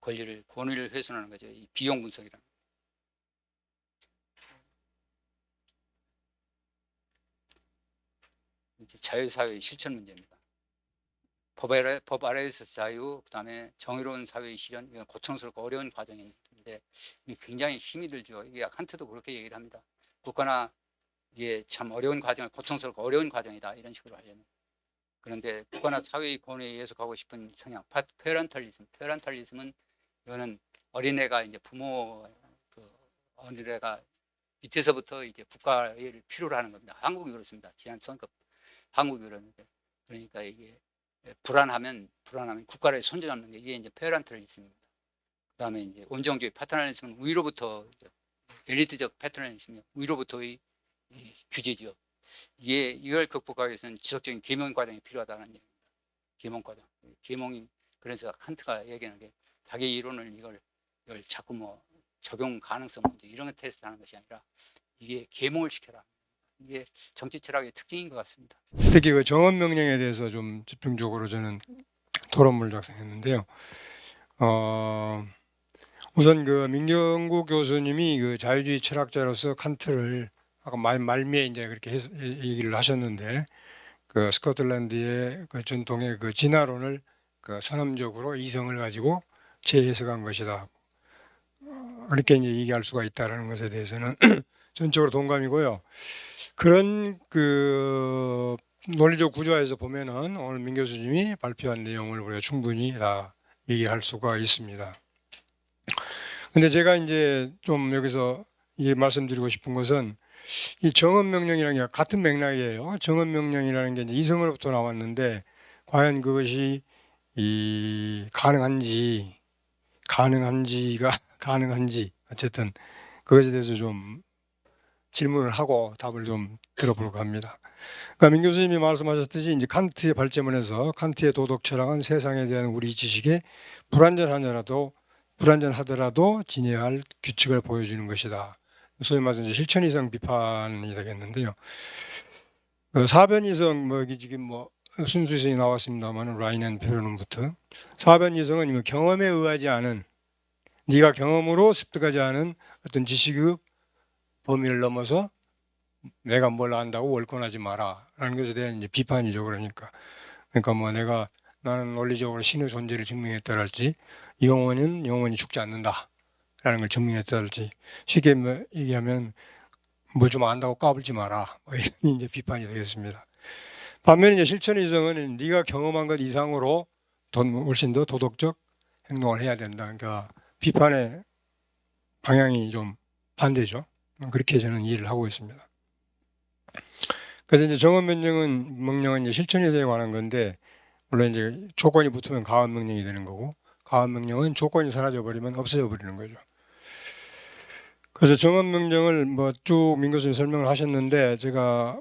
권위를 훼손하는 거죠. 이 비용 분석이라는 것. 이제 자유사회의 실천 문제입니다. 법 아래에서 자유, 그다음에 정의로운 사회의 실현, 이건 고통스럽고 어려운 과정인데 이게 굉장히 힘이 들죠. 이게 칸트도 그렇게 얘기를 합니다. 국가나 이게 참 어려운 과정을 고통스럽고 어려운 과정이다 이런 식으로 하려면. 그런데 국가나 사회의 권위에 의해서 가고 싶은 성향, 페런탈리즘은 이거는 어린애가 이제 어린애가 밑에서부터 이제 국가를 필요로 하는 겁니다. 한국이 그렇습니다. 지난 선거 한국이 그러는데 그러니까 이게 불안하면 국가를 손져잡는 게 이게 이제 페런탈리즘입니다. 그다음에 이제 온정주의 패터널리즘은 위로부터 엘리트적 패터널리즘이 위로부터의 규제죠. 이걸 극복하기 위해서는 지속적인 계몽 과정이 필요하다는 얘기입니다. 계몽 과정. 계몽이 그래서 칸트가 얘기하는 게 자기 이론을 이걸 자꾸 뭐 적용 가능성 문제 이런 거 테스트하는 것이 아니라 이게 계몽을 시켜라. 이게 정치 철학의 특징인 것 같습니다. 특히 그 정언 명령에 대해서 좀 집중적으로 저는 토론문을 작성했는데요. 우선 그 민경구 교수님이 그 자유주의 철학자로서 칸트를 아까 말미에 이제 그렇게 얘기를 하셨는데 그 스코틀랜드의 그 전통의 그 진화론을 그 선험적으로 이성을 가지고 재해석한 것이다. 그렇게 이제 얘기할 수가 있다라는 것에 대해서는 전적으로 동감이고요. 그런 그 논리적 구조에서 보면은 오늘 민 교수님이 발표한 내용을 우리가 충분히 다 얘기할 수가 있습니다. 근데 제가 이제 좀 여기서 말씀드리고 싶은 것은 이 정언명령이라는 게 같은 맥락이에요. 정언명령이라는 게 이제 이성으로부터 나왔는데 과연 그것이 가능한지 어쨌든 그것에 대해서 좀 질문을 하고 답을 좀 들어보려고 합니다. 그러니까 민 교수님이 말씀하셨듯이 이제 칸트의 발제문에서 칸트의 도덕 철학은 세상에 대한 우리 지식에 불완전하더라도 지녀야 할 규칙을 보여주는 것이다. 소위 말해서 실천 이성 비판이 되겠는데요. 사변 이성 지금 순수에서 나왔습니다만 라인앤 페르논부터 사변 이성은 경험에 의하지 않은 네가 경험으로 습득하지 않은 어떤 지식의 범위를 넘어서 내가 뭘 안다고 월권하지 마라 라는 것에 대한 이제 비판이죠. 그러니까 나는 논리적으로 신의 존재를 증명했다랄지 영원히 죽지 않는다 라는 걸 증명했다랄지 쉽게 얘기하면 뭐 좀 안다고 까불지 마라 이런 이제 비판이 되겠습니다. 반면에 이제 실천 이성은 네가 경험한 것 이상으로 훨씬 더 도덕적 행동을 해야 된다. 그러니까 비판의 방향이 좀 반대죠. 그렇게 저는 이해를 하고 있습니다. 그래서 이제 정언 명령은 이제 실천 이성에 관한 건데 물론 이제 조건이 붙으면 가언 명령이 되는 거고 가언 명령은 조건이 사라져 버리면 없어져 버리는 거죠. 그래서 정언 명령을 쭉 민 교수님 설명을 하셨는데 제가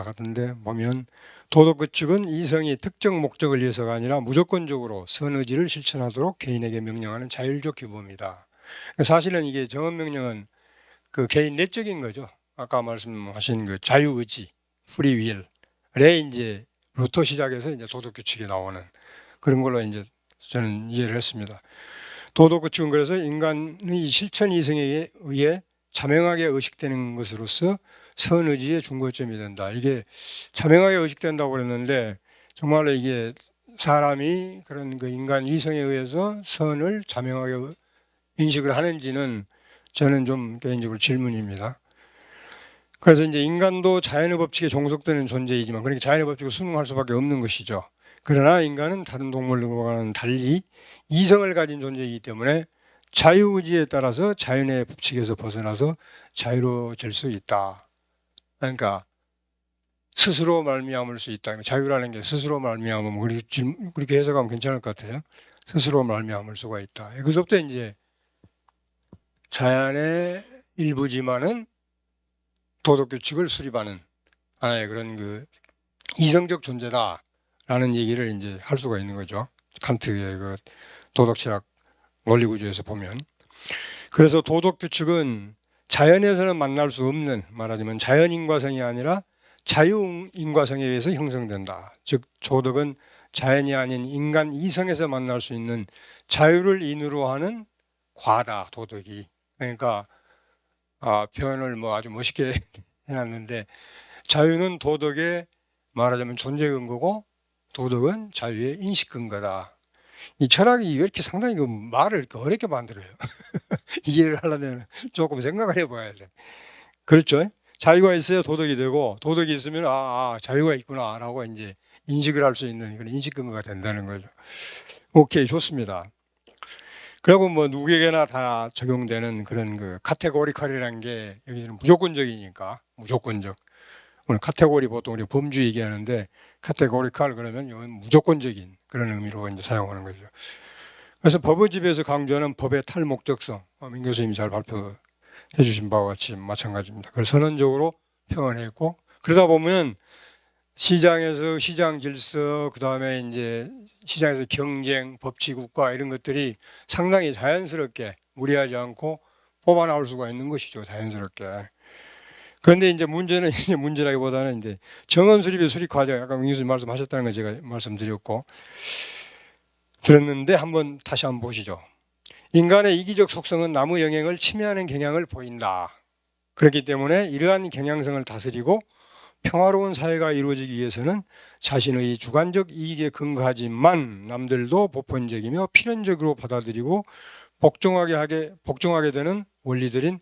같은데 보면 도덕 규칙은 이성이 특정 목적을 위해서가 아니라 무조건적으로 선의지를 실천하도록 개인에게 명령하는 자율적 규범이다. 사실은 이게 정언 명령은 그 개인 내적인 거죠. 아까 말씀하신 그 자유의지, 프리윌에 이제 부터 시작해서 이제 도덕 규칙이 나오는 그런 걸로 이제 저는 이해를 했습니다. 도덕 규칙은 그래서 인간의 실천 이성에 의해 자명하게 의식되는 것으로서 선의지의 중거점이 된다. 이게 자명하게 의식된다고 그랬는데 정말로 이게 사람이 그런 그 인간 이성에 의해서 선을 자명하게 인식을 하는지는 저는 좀 개인적으로 질문입니다. 그래서 이제 인간도 자연의 법칙에 종속되는 존재이지만 그러니까 자연의 법칙을 순응할 수밖에 없는 것이죠. 그러나 인간은 다른 동물들과는 달리 이성을 가진 존재이기 때문에 자유의지에 따라서 자연의 법칙에서 벗어나서 자유로워질 수 있다. 그러니까 스스로 말미암을 수 있다. 자유라는 게 스스로 말미암으면 그렇게 해석하면 괜찮을 것 같아요. 스스로 말미암을 수가 있다. 그것부터 이제 자연의 일부지만은 도덕 규칙을 수립하는 하나의 그런 그 이성적 존재다라는 얘기를 이제 할 수가 있는 거죠. 칸트의 그 도덕 철학 원리 구조에서 보면. 그래서 도덕 규칙은 자연에서는 만날 수 없는, 말하자면 자연 인과성이 아니라 자유 인과성에 의해서 형성된다. 즉 도덕은 자연이 아닌 인간 이성에서 만날 수 있는 자유를 인으로 하는 과다, 도덕이. 그러니까 표현을 뭐 아주 멋있게 해놨는데, 자유는 도덕의 말하자면 존재 근거고 도덕은 자유의 인식 근거다. 이 철학이 왜 이렇게 상당히 그 말을 이렇게 어렵게 만들어요? 이해를 하려면 조금 생각을 해봐야 돼. 그렇죠? 자유가 있어야 도덕이 되고, 도덕이 있으면 자유가 있구나라고 이제 인식을 할 수 있는 그런 인식 근거가 된다는 거죠. 오케이, 좋습니다. 그리고 뭐 누구에게나 다 적용되는 그런 그 카테고리칼이라는 게 여기서는 무조건적이니까, 무조건적. 오늘 카테고리 보통 우리 범주 얘기하는데 카테고리칼 그러면 이건 무조건적인 그런 의미로 이제 사용하는 거죠. 그래서 법의집에서 강조하는 법의 탈목적성, 민 교수님이 잘 발표해 주신 바와 같이 마찬가지입니다. 그걸 선언적으로 표현했고, 그러다 보면 시장에서 시장 질서, 그 다음에 이제 시장에서 경쟁, 법치 국가 이런 것들이 상당히 자연스럽게 무리하지 않고 뽑아 나올 수가 있는 것이죠. 자연스럽게. 그런데 이제 문제는 이제 문제라기보다는 이제 정원 수립의 수립 과정, 아까 민 교수님 말씀하셨다는 거 제가 말씀드렸고 들었는데 다시 한번 보시죠. 인간의 이기적 속성은 나무 영행을 침해하는 경향을 보인다. 그렇기 때문에 이러한 경향성을 다스리고 평화로운 사회가 이루어지기 위해서는 자신의 주관적 이익에 근거하지만 남들도 보편적이며 필연적으로 받아들이고 복종하게 되는 원리들인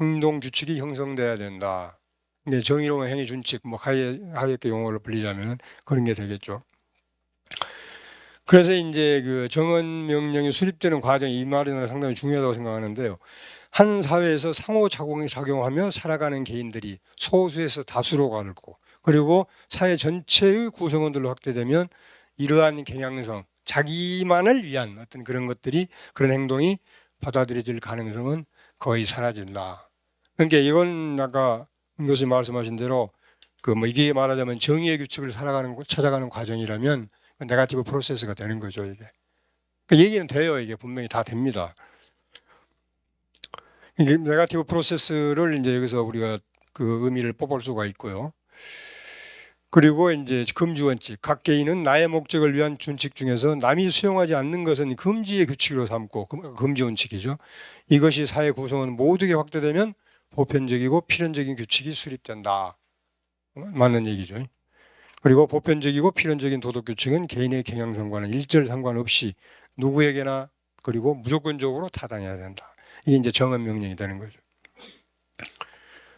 행동 규칙이 형성돼야 된다. 이게 정의로운 행위 준칙, 뭐 하이에크 용어로 불리자면 그런 게 되겠죠. 그래서 이제 그 정언 명령이 수립되는 과정, 이 말은 상당히 중요하다고 생각하는데요. 한 사회에서 상호작용하며 살아가는 개인들이 소수에서 다수로 가고, 그리고 사회 전체의 구성원들로 확대되면 이러한 경향성, 자기만을 위한 어떤 그런 것들이, 그런 행동이 받아들여질 가능성은 거의 사라진다. 그러니까 이건 아까 민 교수님 말씀하신 대로 그 뭐 이게 말하자면 정의의 규칙을 찾아가는 과정이라면 네거티브 프로세스가 되는 거죠, 이게. 그 얘기는 돼요. 이게 분명히 다 됩니다. 이게 네거티브 프로세스를 이제 여기서 우리가 그 의미를 뽑을 수가 있고요. 그리고 이제 금주 원칙, 각 개인은 나의 목적을 위한 준칙 중에서 남이 수용하지 않는 것은 금지의 규칙으로 삼고, 금지 원칙이죠. 이것이 사회 구성원 모두에게 확대되면 보편적이고 필연적인 규칙이 수립된다. 맞는 얘기죠. 그리고 보편적이고 필연적인 도덕 규칙은 개인의 경향성과는 일절 상관없이 누구에게나 그리고 무조건적으로 타당해야 된다. 이게 이제 정언 명령이 되는 거죠.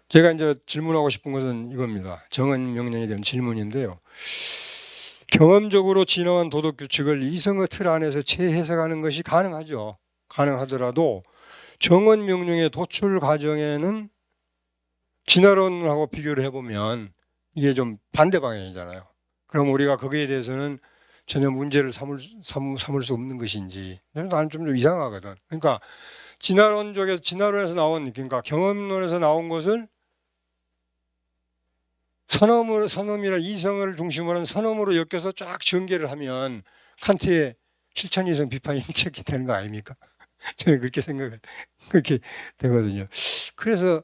제가 이제 질문하고 싶은 것은 이겁니다. 정언 명령에 대한 질문인데요. 경험적으로 진화한 도덕 규칙을 이성의 틀 안에서 재해석하는 것이 가능하죠. 가능하더라도 정언 명령의 도출 과정에는 진화론하고 비교를 해보면 이게 좀 반대 방향이잖아요. 그럼 우리가 거기에 대해서는 전혀 문제를 삼을 수 없는 것인지 나는 좀 이상하거든. 그러니까 진화론에서 나온, 그러니까 경험론에서 나온 것을 선엄이나 이성을 중심으로 한 선엄으로 엮여서 쫙 전개를 하면 칸트의 실천 이성 비판이 인책이 되는 거 아닙니까? 저는 그렇게 되거든요. 그래서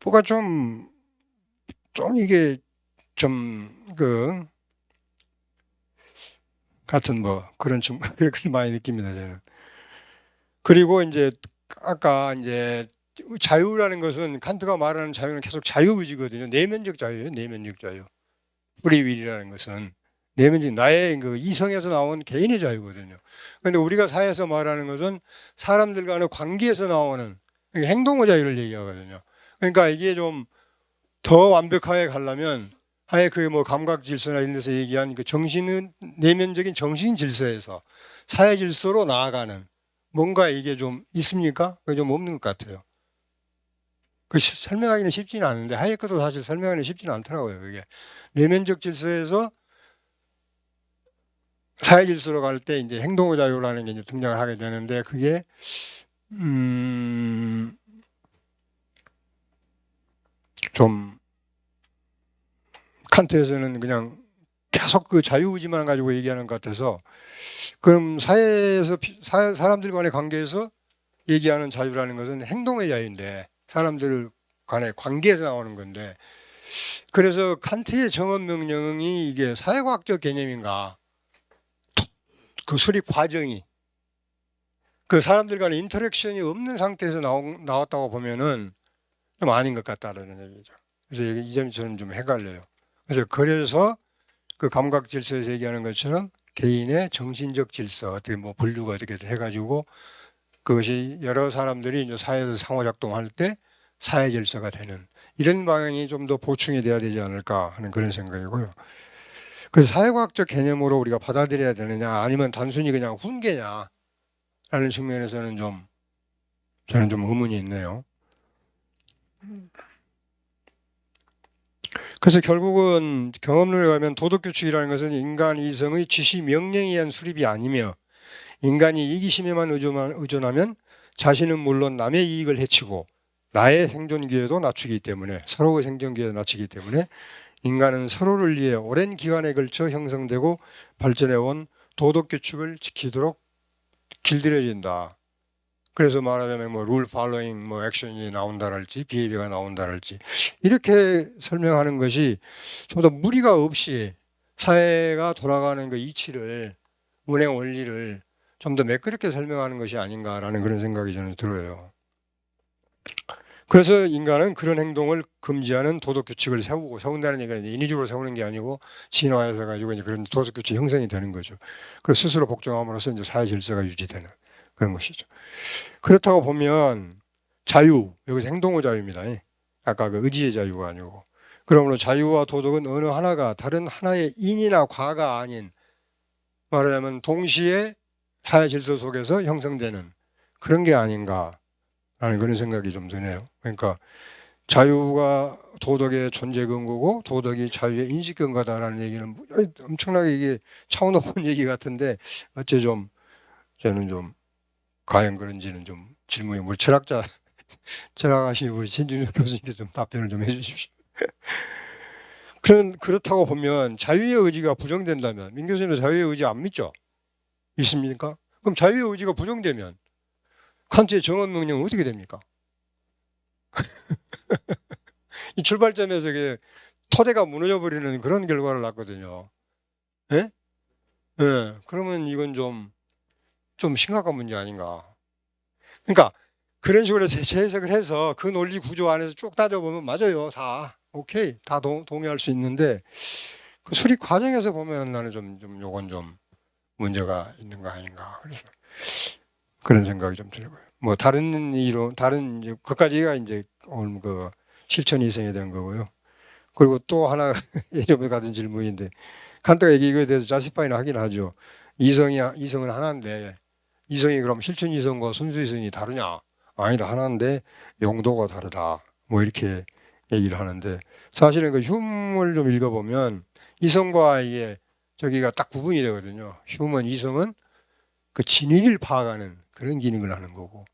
뭐가 좀 이게 같은 그런 그렇게 많이 느낍니다, 저는. 그리고 이제 아까 이제 자유라는 것은 칸트가 말하는 자유는 계속 자유의지거든요. 내면적 자유예요, 내면적 자유. 프리윌이라는 것은 내면적 나의 그 이성에서 나온 개인의 자유거든요. 그런데 우리가 사회에서 말하는 것은 사람들 간의 관계에서 나오는 행동의 자유를 얘기하거든요. 그러니까 이게 좀 더 완벽하게 가려면 아예 그 감각 질서나 이런 데서 얘기한 그 정신은 내면적인 정신 질서에서 사회 질서로 나아가는 뭔가 이게 좀 있습니까? 그게 좀 없는 것 같아요. 그 설명하기는 쉽지는 않은데 하이에크도 사실 설명하기는 쉽지는 않더라고요. 이게 내면적 질서에서 사회 질서로 갈 때 이제 행동의 자유라는 게 이제 등장을 하게 되는데 그게 좀 칸트에서는 그냥 계속 그 자유의지만 가지고 얘기하는 것 같아서 그럼 사회에서 사람들 간의 관계에서 얘기하는 자유라는 것은 행동의 자유인데 사람들 간의 관계에서 나오는 건데 그래서 칸트의 정언 명령이 이게 사회과학적 개념인가 그 수립 과정이 그 사람들 간의 인터랙션이 없는 상태에서 나왔다고 보면은 좀 아닌 것 같다라는 얘기죠. 그래서 이 점이 저는 좀 헷갈려요. 그래서 그 감각 질서에서 얘기하는 것처럼 개인의 정신적 질서 어떻게 뭐 분류가 어떻게 해가지고 그것이 여러 사람들이 이제 사회에서 상호작동할 때 사회 질서가 되는 이런 방향이 좀 더 보충이 돼야 되지 않을까 하는 그런 생각이고요. 그래서 사회과학적 개념으로 우리가 받아들여야 되느냐 아니면 단순히 그냥 훈계냐 라는 측면에서는 저는 좀 의문이 있네요. 그래서 결국은 경험론에 가면 도덕규칙이라는 것은 인간 이성의 지시 명령에 의한 수립이 아니며 인간이 이기심에만 의존하면 자신은 물론 남의 이익을 해치고 나의 생존 기회도 낮추기 때문에 서로의 생존 기회도 낮추기 때문에 인간은 서로를 위해 오랜 기간에 걸쳐 형성되고 발전해온 도덕규칙을 지키도록 길들여진다. 그래서 말하자면 뭐 룰 팔로잉 뭐 액션이 나온다랄지 비헤비어가 나온다랄지 이렇게 설명하는 것이 좀 더 무리가 없이 사회가 돌아가는 그 이치를 운행 원리를 좀 더 매끄럽게 설명하는 것이 아닌가라는 그런 생각이 저는 들어요. 그래서 인간은 그런 행동을 금지하는 도덕 규칙을 세운다는 얘기가 인위적으로 세우는 게 아니고 진화해서 가지고 이제 그런 도덕 규칙 형성이 되는 거죠. 그래서 스스로 복종함으로써 이제 사회 질서가 유지되는 그런 것이죠. 그렇다고 보면 자유, 여기서 행동의 자유입니다. 아까 그 의지의 자유가 아니고. 그러므로 자유와 도덕은 어느 하나가 다른 하나의 인이나 과가 아닌 말하자면 동시에 사회 질서 속에서 형성되는 그런 게 아닌가라는 그런 생각이 좀 드네요. 그러니까 자유가 도덕의 존재 근거고 도덕이 자유의 인식 근거다라는 얘기는 엄청나게 이게 차원 높은 얘기 같은데 어째 저는 좀 과연 그런지는 좀 질문이 우리 철학하시는 우리 신준혁 교수님께서 좀 답변을 좀 해주십시오. 그렇다고 보면 자유의 의지가 부정된다면 민 교수님은 자유의 의지 안 믿죠? 있습니까? 그럼 자유의 의지가 부정되면 칸트의 정언 명령은 어떻게 됩니까? 이 출발점에서 토대가 무너져 버리는 그런 결과를 낳거든요. 예? 예. 그러면 이건 좀 심각한 문제 아닌가? 그러니까 그런 식으로 재해석을 해서 그 논리 구조 안에서 쭉 따져보면 맞아요. 다 오케이. 다 동의할 수 있는데 그 수립 과정에서 보면 나는 요건 좀 문제가 있는 거 아닌가. 그래서 그런 생각이 좀 들고요. 뭐 다른 이제 그까지가 이제 오늘 그 실천 이성에 대한 거고요. 그리고 또 하나 예전에 같은 질문인데 칸트가 이거에 대해서 자시파이는 하긴 하죠. 이성은 하나인데 이성이 그럼 실천 이성과 순수 이성이 다르냐? 아니다. 하나인데 용도가 다르다. 뭐 이렇게 얘기를 하는데 사실은 그 휴머를 좀 읽어보면 이성과 이게 저기가 딱 구분이 되거든요. 이성은 그 진위를 파악하는 그런 기능을 하는 거고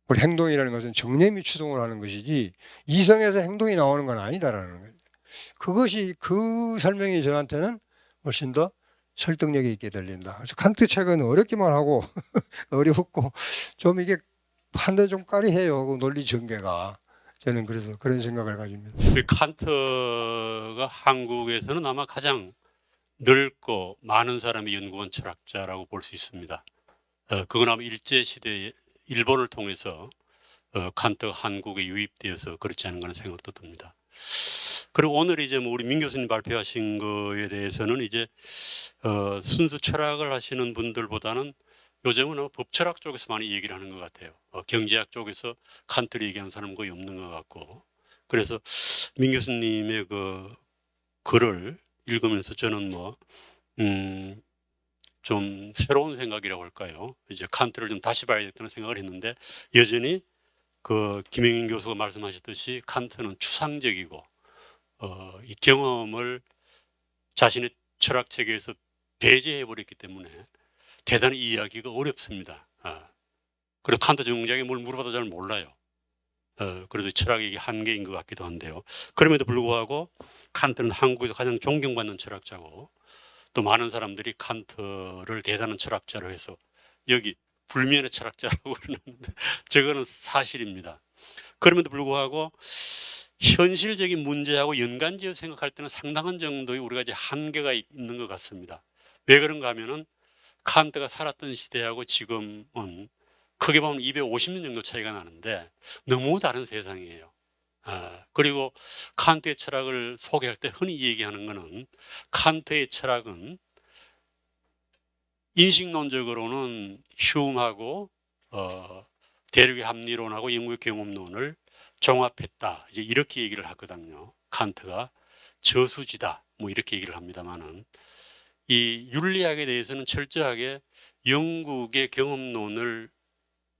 우리 행동이라는 것은 정념이 추동을 하는 것이지 이성에서 행동이 나오는 건 아니다라는 거예요. 그것이 그 설명이 저한테는 훨씬 더 설득력이 있게 들린다. 그래서 칸트 책은 어렵기만 하고 어렵고 좀 이게 판단 좀 까리해요. 그 논리 전개가. 저는 그래서 그런 생각을 가집니다. 칸트가 한국에서는 아마 가장 넓고 많은 사람이 연구한 철학자라고 볼 수 있습니다. 그건 아마 일제시대에 일본을 통해서 칸트가 한국에 유입되어서 그렇지 않은가 생각도 듭니다. 그리고 오늘 이제 뭐 우리 민 교수님 발표하신 거에 대해서는 이제 순수 철학을 하시는 분들보다는 요즘은 아마 법철학 쪽에서 많이 얘기를 하는 것 같아요. 경제학 쪽에서 칸트를 얘기하는 사람은 거의 없는 것 같고. 그래서 민 교수님의 그 글을 읽으면서 저는 좀 새로운 생각이라고 할까요? 이제 칸트를 좀 다시 봐야겠다는 생각을 했는데 여전히 그 김영인 교수가 말씀하셨듯이 칸트는 추상적이고 이 경험을 자신의 철학 체계에서 배제해 버렸기 때문에 대단히 이해하기가 어렵습니다. 그리고 칸트 정작에 뭘 물어봐도 잘 몰라요. 그래도 철학의 한계인 것 같기도 한데요. 그럼에도 불구하고 칸트는 한국에서 가장 존경받는 철학자고 또 많은 사람들이 칸트를 대단한 철학자로 해서 여기 불면의 철학자라고 그러는데 저거는 사실입니다. 그럼에도 불구하고 현실적인 문제하고 연관지어 생각할 때는 상당한 정도의 우리가 이제 한계가 있는 것 같습니다. 왜 그런가 하면은 칸트가 살았던 시대하고 지금은 크게 보면 250년 정도 차이가 나는데 너무 다른 세상이에요. 그리고 칸트의 철학을 소개할 때 흔히 얘기하는 것은 칸트의 철학은 인식론적으로는 휴음하고 대륙의 합리론하고 영국의 경험론을 종합했다. 이제 이렇게 얘기를 하거든요. 칸트가 저수지다. 뭐 이렇게 얘기를 합니다만은 이 윤리학에 대해서는 철저하게 영국의 경험론을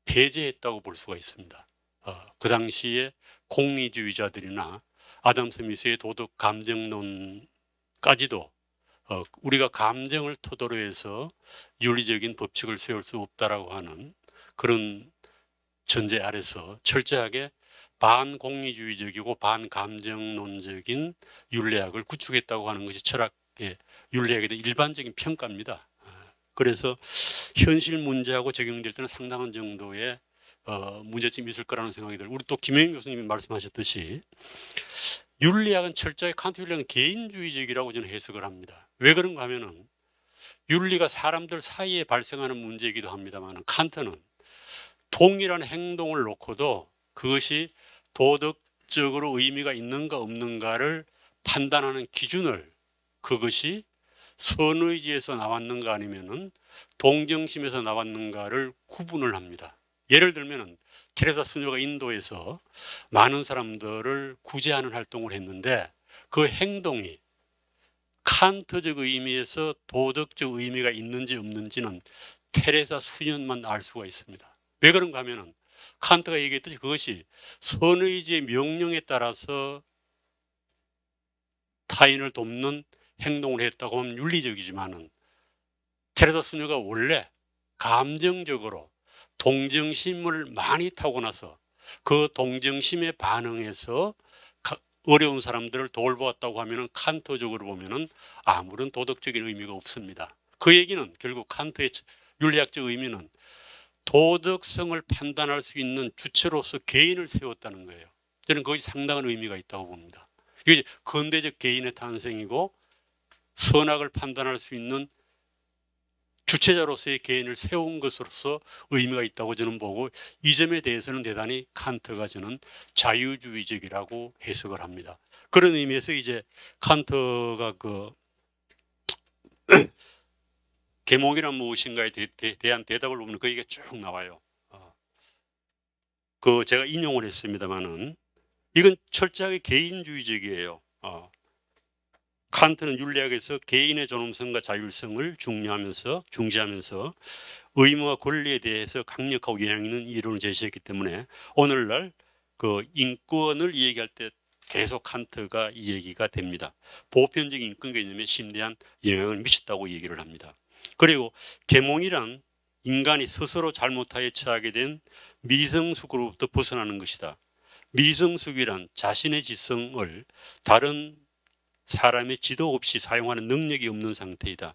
배제했다고 볼 수가 있습니다. 그 당시에 공리주의자들이나 아담 스미스의 도덕 감정론까지도 우리가 감정을 토대로 해서 윤리적인 법칙을 세울 수 없다라고 하는 그런 전제 아래서 철저하게 반공리주의적이고 반감정론적인 윤리학을 구축했다고 하는 것이 철학의 윤리학에 대한 일반적인 평가입니다. 그래서 현실 문제하고 적용될 때는 상당한 정도의 문제점이 있을 거라는 생각이 들어요. 우리 또 김영인 교수님이 말씀하셨듯이 윤리학은 철저히 칸트 윤리학은 개인주의적이라고 저는 해석을 합니다. 왜 그런가 하면은 윤리가 사람들 사이에 발생하는 문제이기도 합니다만 칸트는 동일한 행동을 놓고도 그것이 도덕적으로 의미가 있는가 없는가를 판단하는 기준을 그것이 선의지에서 나왔는가 아니면은 동정심에서 나왔는가를 구분을 합니다. 예를 들면은 테레사 수녀가 인도에서 많은 사람들을 구제하는 활동을 했는데 그 행동이 칸트적 의미에서 도덕적 의미가 있는지 없는지는 테레사 수녀만 알 수가 있습니다. 왜 그런가 하면은 칸트가 얘기했듯이 그것이 선의지의 명령에 따라서 타인을 돕는 행동을 했다고 하면 윤리적이지만은 테레사 수녀가 원래 감정적으로 동정심을 많이 타고나서 그 동정심에 반응해서 어려운 사람들을 돌보았다고 하면은 칸트적으로 보면은 아무런 도덕적인 의미가 없습니다. 그 얘기는 결국 칸트의 윤리학적 의미는 도덕성을 판단할 수 있는 주체로서 개인을 세웠다는 거예요. 저는 그것이 상당한 의미가 있다고 봅니다. 이게 근대적 개인의 탄생이고 선악을 판단할 수 있는 주체자로서의 개인을 세운 것으로서 의미가 있다고 저는 보고 이 점에 대해서는 대단히 칸트가 저는 자유주의적이라고 해석을 합니다. 그런 의미에서 이제 칸트가 그 계몽이란 무엇인가에 대한 대답을 보면 그 얘기가 쭉 나와요. 그 제가 인용을 했습니다만은 이건 철저하게 개인주의적이에요. 칸트는 윤리학에서 개인의 존엄성과 자율성을 중시하면서 의무와 권리에 대해서 강력하고 영향 있는 이론을 제시했기 때문에 오늘날 그 인권을 얘기할 때 계속 칸트가 이 얘기가 됩니다. 보편적인 인권 개념에 심대한 영향을 미쳤다고 얘기를 합니다. 그리고 계몽이란 인간이 스스로 잘못하여 처하게 된 미성숙으로부터 벗어나는 것이다. 미성숙이란 자신의 지성을 다른 사람의 지도 없이 사용하는 능력이 없는 상태이다.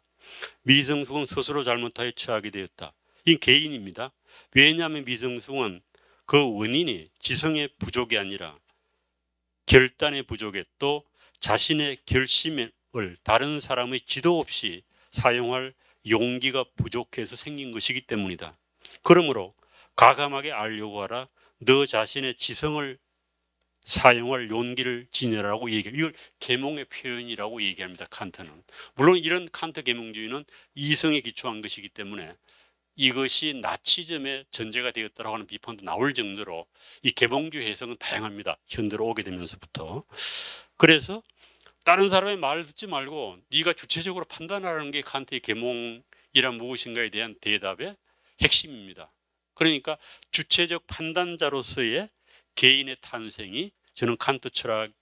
미성숙은 스스로 잘못하여 처하게 되었다. 이 개인입니다. 왜냐하면 미성숙은 그 원인이 지성의 부족이 아니라 결단의 부족에 또 자신의 결심을 다른 사람의 지도 없이 사용할 용기가 부족해서 생긴 것이기 때문이다. 그러므로 과감하게 알려고 하라. 너 자신의 지성을 사용할 용기를 지녀라고 얘기해요. 이걸 계몽의 표현이라고 얘기합니다. 칸트는. 물론 이런 칸트 계몽주의는 이성에 기초한 것이기 때문에 이것이 나치즘의 전제가 되었다고 하는 비판도 나올 정도로 이 계몽주의 해석은 다양합니다. 현대로 오게 되면서부터. 그래서 다른 사람의 말을 듣지 말고 네가 주체적으로 판단하는 게 칸트의 계몽이란 무엇인가에 대한 대답의 핵심입니다. 그러니까 주체적 판단자로서의 개인의 탄생이 저는 칸트 철학의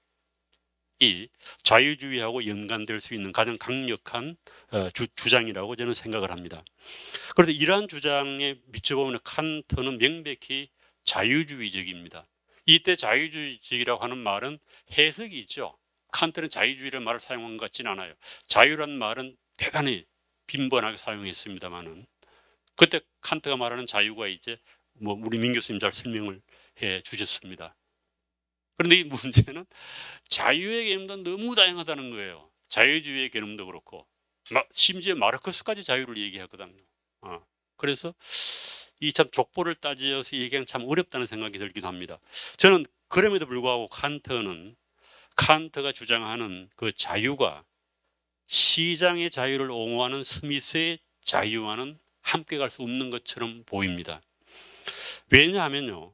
자유주의하고 연관될 수 있는 가장 강력한 주장이라고 저는 생각을 합니다. 그런데 이러한 주장에 비춰보면 칸트는 명백히 자유주의적입니다. 이때 자유주의적이라고 하는 말은 해석이 있죠. 칸트는 자유주의라는 말을 사용한 것 같지는 않아요. 자유라는 말은 대단히 빈번하게 사용했습니다만은 그때 칸트가 말하는 자유가 이제 뭐 우리 민 교수님 잘 설명을 해 주셨습니다. 그런데 이 문제는 자유의 개념도 너무 다양하다는 거예요. 자유주의의 개념도 그렇고 심지어 마르크스까지 자유를 얘기하거든요. 그래서 이 참 족보를 따져서 얘기하면 참 어렵다는 생각이 들기도 합니다. 저는 그럼에도 불구하고 칸트가 주장하는 그 자유가 시장의 자유를 옹호하는 스미스의 자유와는 함께 갈 수 없는 것처럼 보입니다. 왜냐하면요,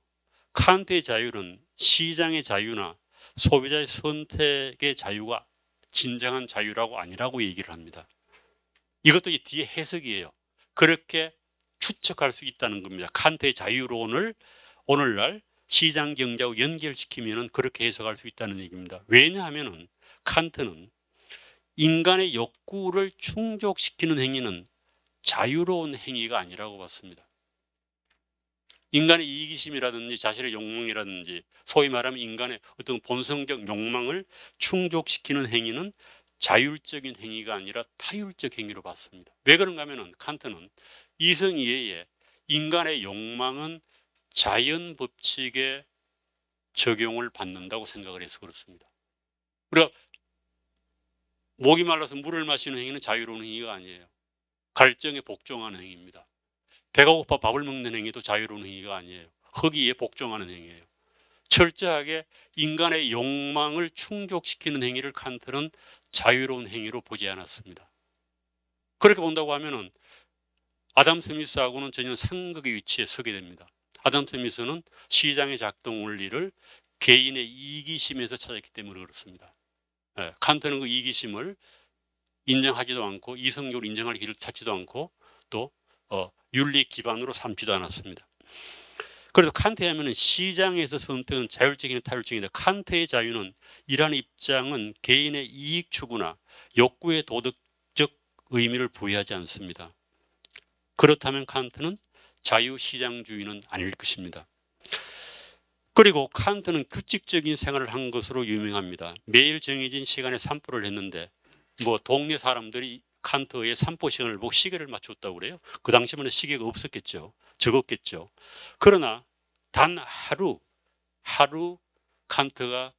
칸트의 자유는 시장의 자유나 소비자의 선택의 자유가 진정한 자유라고 아니라고 얘기를 합니다. 이것도 이 뒤에 해석이에요. 그렇게 추측할 수 있다는 겁니다. 칸트의 자유론을 오늘날 시장 경제하고 연결시키면 그렇게 해석할 수 있다는 얘기입니다. 왜냐하면 칸트는 인간의 욕구를 충족시키는 행위는 자유로운 행위가 아니라고 봤습니다. 인간의 이기심이라든지 자신의 욕망이라든지 소위 말하면 인간의 어떤 본성적 욕망을 충족시키는 행위는 자율적인 행위가 아니라 타율적 행위로 봤습니다. 왜 그런가 하면 칸트는 이성이해에 인간의 욕망은 자연 법칙에 적용을 받는다고 생각을 해서 그렇습니다. 우리가 목이 말라서 물을 마시는 행위는 자유로운 행위가 아니에요. 갈증에 복종하는 행위입니다. 배가 고파 밥을 먹는 행위도 자유로운 행위가 아니에요. 허기에 복종하는 행위예요. 철저하게 인간의 욕망을 충족시키는 행위를 칸트는 자유로운 행위로 보지 않았습니다. 그렇게 본다고 하면은 아담 스미스하고는 전혀 상극의 위치에 서게 됩니다. 아담 스미스는 시장의 작동 원리를 개인의 이기심에서 찾았기 때문에 그렇습니다. 칸트는 그 이기심을 인정하지도 않고 이성적으로 인정할 길을 찾지도 않고 또 윤리 기반으로 삼지도 않았습니다. 그래서 칸트에 하면 시장에서 선택은 자율적인 타율적인데 칸트의 자유는 이러한 입장은 개인의 이익 추구나 욕구의 도덕적 의미를 부여하지 않습니다. 그렇다면 칸트는 자유시장주의는 아닐 것입니다. 그리고 칸트는 규칙적인 생활을 한 것으로 유명합니다. 매일 정해진 시간에 산보를 했는데 뭐 동네 사람들이 칸트의 산보 시간을 보고 시계를 맞췄다고 그래요. 그 당시에는 시계가 없었겠죠. 적었겠죠. 그러나 단 하루 칸트가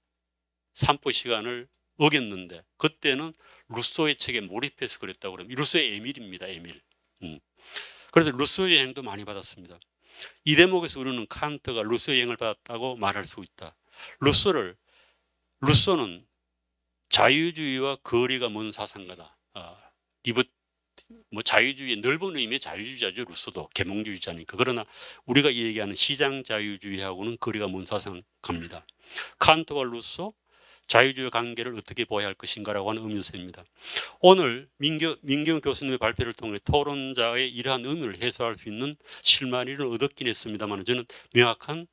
산보 시간을 어겼는데 그때는 루소의 책에 몰입해서 그랬다고 그럽니다. 루소의 에밀입니다. 에밀. 그래서 루소의 영향도 많이 받았습니다. 이 대목에서 우리는 칸트가 루소의 영향을 받았다고 말할 수 있다. 루소는 자유주의와 거리가 먼 사상가다. 자유주의의 넓은 의미의 자유주의자죠. 루소도 계몽주의자니까. 그러나 우리가 얘기하는 시장 자유주의하고는 거리가 먼 사상가입니다. 칸트와 루소 자유주의 관계를 어떻게 보아야 할 것인가라고 하는 의문사입니다. 오늘 민경 교수님의 발표를 통해 토론자의 이러한 의미를 해소할 수 있는 실마리를 얻었긴 했습니다만 저는 명확한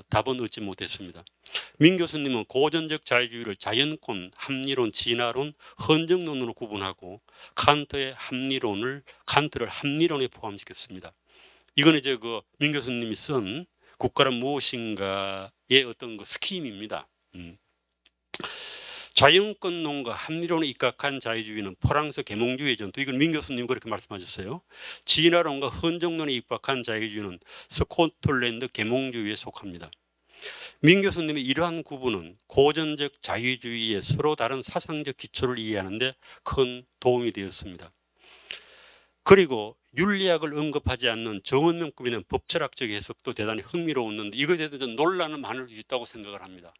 답은 얻지 못했습니다. 민 교수님은 고전적 자유주의를 자연권, 합리론, 진화론, 헌정론으로 구분하고 칸트를 합리론에 포함시켰습니다. 이건 이제 민 교수님이 쓴 국가란 무엇인가의 어떤 스킴입니다. 자연권론과 합리론에 입각한 자유주의는 프랑스 계몽주의의 전통, 이건 민 교수님 그렇게 말씀하셨어요. 진화론과 헌정론에 입각한 자유주의는 스코틀랜드 계몽주의에 속합니다. 민 교수님의 이러한 구분은 고전적 자유주의의 서로 다른 사상적 기초를 이해하는 데 큰 도움이 되었습니다. 그리고 윤리학을 언급하지 않는 정원명급이나 법철학적 해석도 대단히 흥미로웠는데 이거에 대해서 논란은 많을 수 있다고 생각을 합니다.